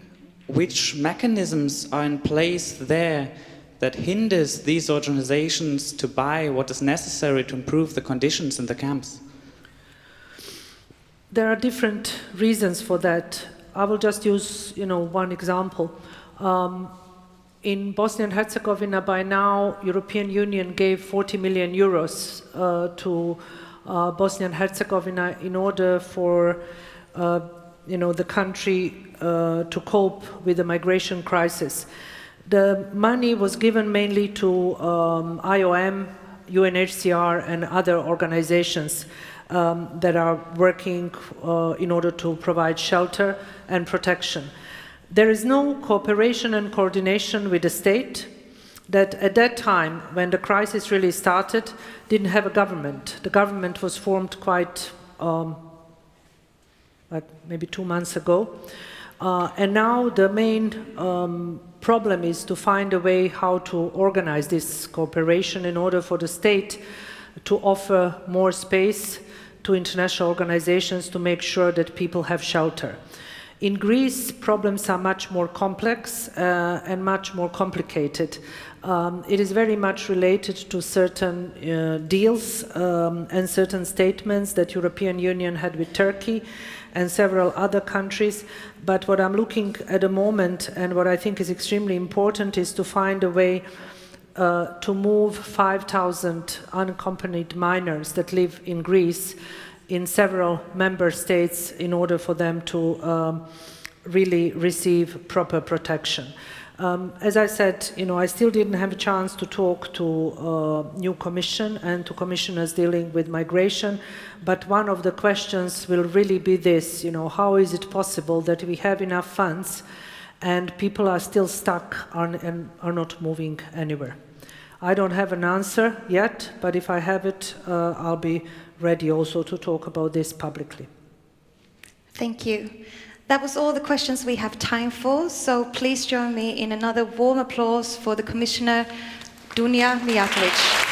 which mechanisms are in place there that hinders these organizations to buy what is necessary to improve the conditions in the camps? There are different reasons for that. I will just use, one example. In Bosnia and Herzegovina, by now, European Union gave 40 million euros to Bosnia and Herzegovina in order for, the country to cope with the migration crisis. The money was given mainly to IOM, UNHCR, and other organizations that are working in order to provide shelter and protection. There is no cooperation and coordination with the state that at that time, when the crisis really started, didn't have a government. The government was formed quite, maybe 2 months ago. And now the main problem is to find a way how to organize this cooperation in order for the state to offer more space to international organizations to make sure that people have shelter. In Greece, problems are much more complex and much more complicated. It is very much related to certain deals and certain statements that European Union had with Turkey and several other countries. But what I'm looking at the moment, and what I think is extremely important, is to find a way to move 5,000 unaccompanied minors that live in Greece in several member states in order for them to really receive proper protection. As I said, I still didn't have a chance to talk to new commission and to commissioners dealing with migration, but one of the questions will really be this, how is it possible that we have enough funds and people are still stuck and are not moving anywhere? I don't have an answer yet, but if I have it, I'll be ready also to talk about this publicly. Thank you. That was all the questions we have time for, so please join me in another warm applause for the Commissioner Dunja Mijatović.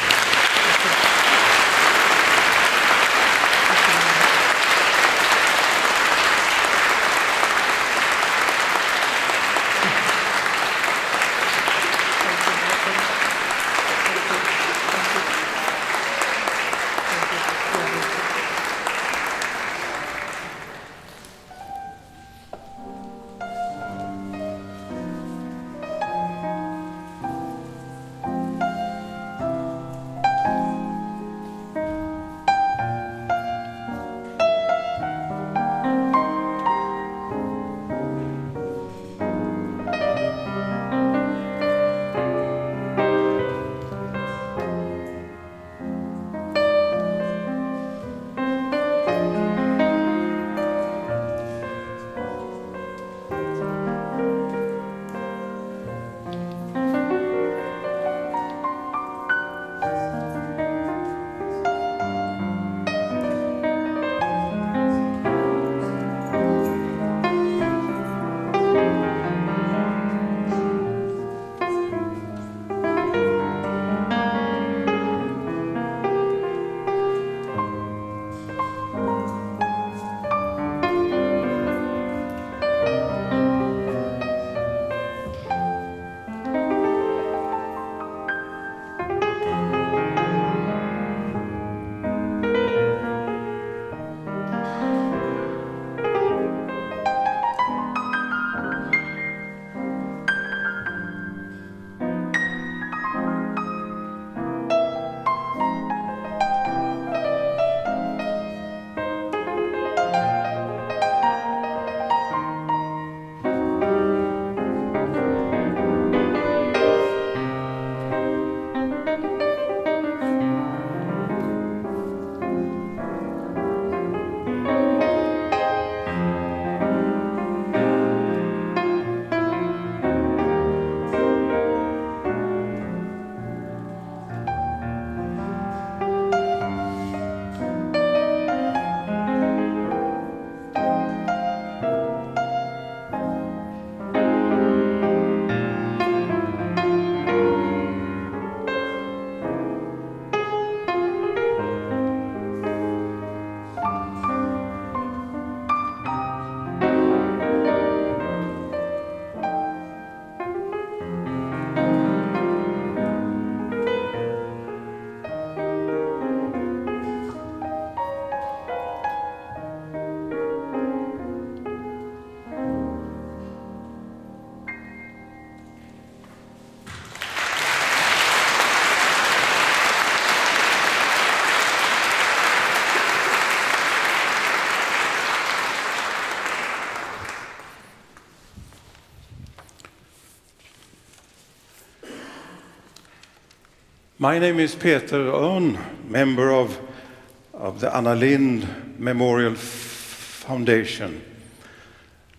My name is Peter Örn, member of the Anna Lindh Memorial Foundation.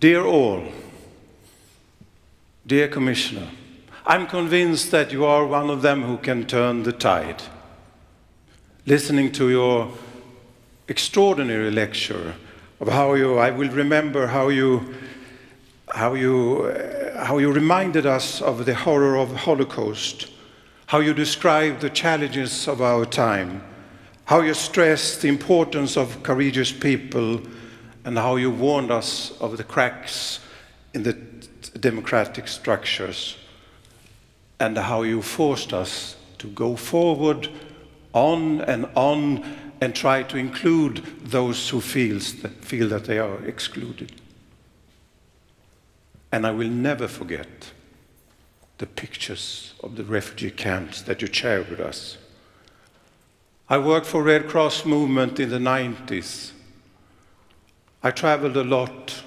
Dear all, dear Commissioner, I'm convinced that you are one of them who can turn the tide. Listening to your extraordinary lecture of I will remember how you reminded us of the horror of the Holocaust, how you described the challenges of our time, how you stressed the importance of courageous people, and how you warned us of the cracks in the democratic structures, and how you forced us to go forward on and try to include those who feel that they are excluded. And I will never forget the pictures of the refugee camps that you share with us. I worked for Red Cross movement in the 90s. I traveled a lot,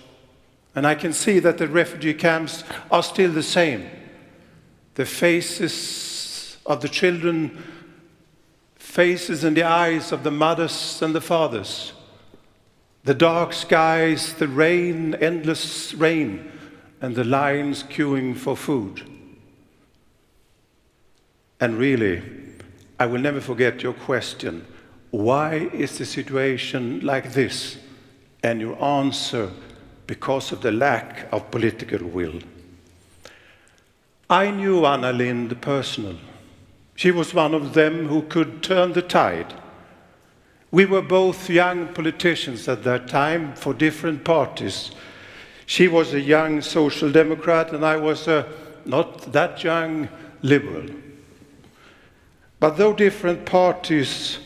and I can see that the refugee camps are still the same. The faces of the children, faces in the eyes of the mothers and the fathers, the dark skies, the rain, endless rain, and the lions queuing for food. And really, I will never forget your question, why is the situation like this? And your answer, because of the lack of political will. I knew Anna Lindh personally. She was one of them who could turn the tide. We were both young politicians at that time for different parties. She was a young social democrat and I was a not that young liberal. But though different parties,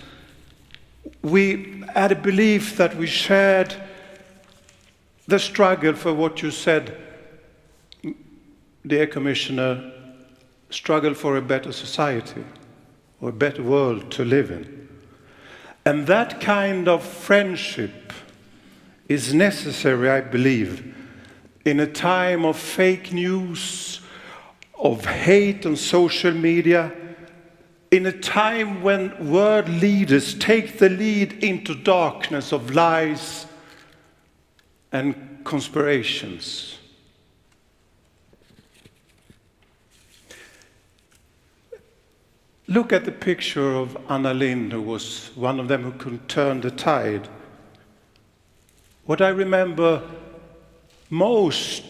we had a belief that we shared the struggle for what you said, dear Commissioner, struggle for a better society or a better world to live in. And that kind of friendship is necessary, I believe, in a time of fake news, of hate on social media, in a time when world leaders take the lead into darkness of lies and conspirations. Look at the picture of Anna Lindh, who was one of them who could turn the tide. What I remember most,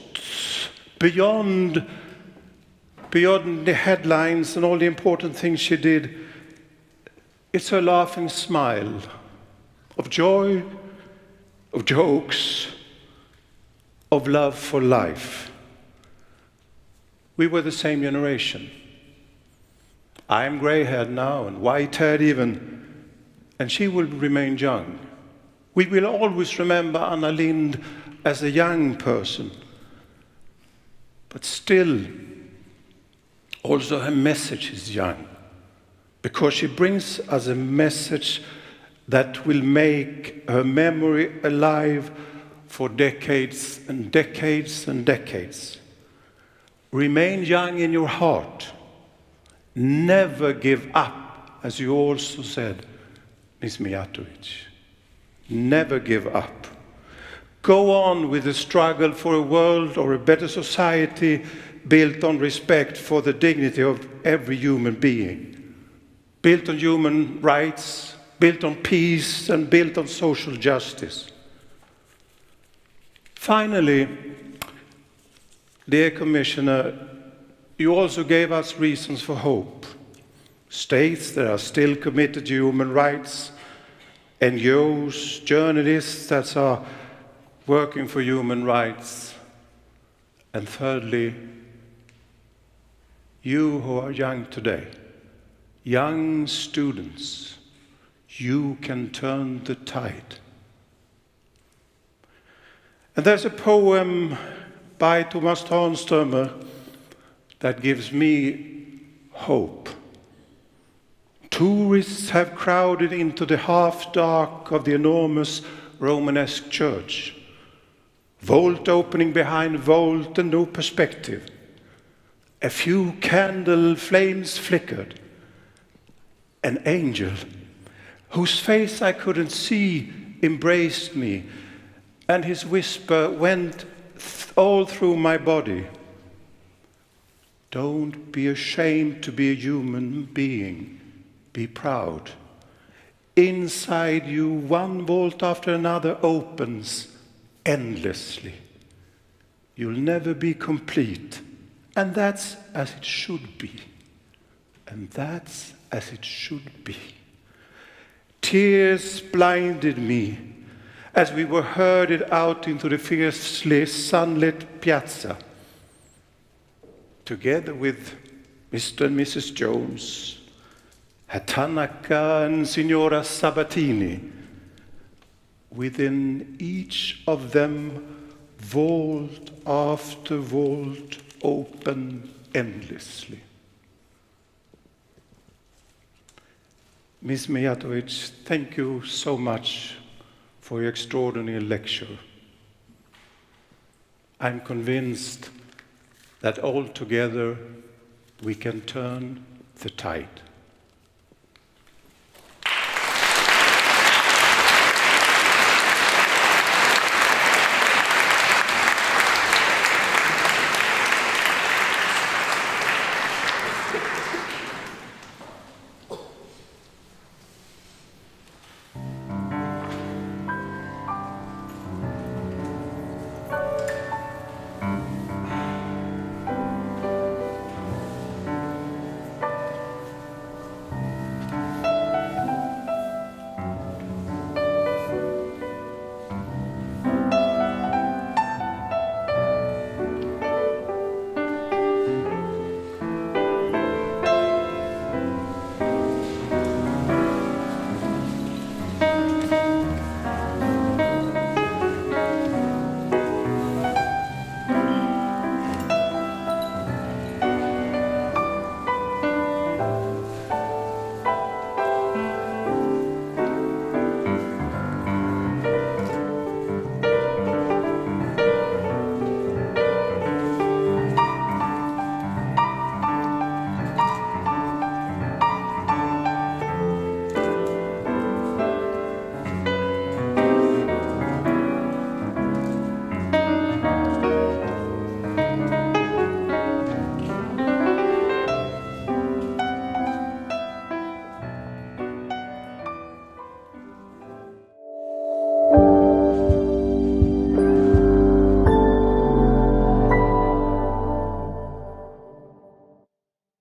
beyond the headlines and all the important things she did, it's her laughing smile of joy, of jokes, of love for life. We were the same generation. I'm grey-haired now and white-haired even, and she will remain young. We will always remember Anna Lindh as a young person, but still, also her message is young, because she brings us a message that will make her memory alive for decades and decades and decades. Remain young in your heart. Never give up, as you also said, Ms. Mijatovic. Never give up. Go on with the struggle for a world or a better society built on respect for the dignity of every human being, built on human rights, built on peace, and built on social justice. Finally, dear Commissioner, you also gave us reasons for hope. States that are still committed to human rights, NGOs, journalists that are working for human rights. And thirdly, you who are young today, young students, you can turn the tide. And there's a poem by Thomas Tranströmer that gives me hope. Tourists have crowded into the half-dark of the enormous Romanesque church. Vault opening behind vault and no perspective. A few candle flames flickered. An angel, whose face I couldn't see, embraced me, and his whisper went all through my body. Don't be ashamed to be a human being. Be proud. Inside you, one vault after another opens endlessly. You'll never be complete. And that's as it should be. And that's as it should be. Tears blinded me as we were herded out into the fiercely sunlit piazza, together with Mr. and Mrs. Jones, Herr Tanaka and Signora Sabatini. Within each of them, vault after vault open endlessly. Ms. Mijatovic, thank you so much for your extraordinary lecture. I'm convinced that all together we can turn the tide.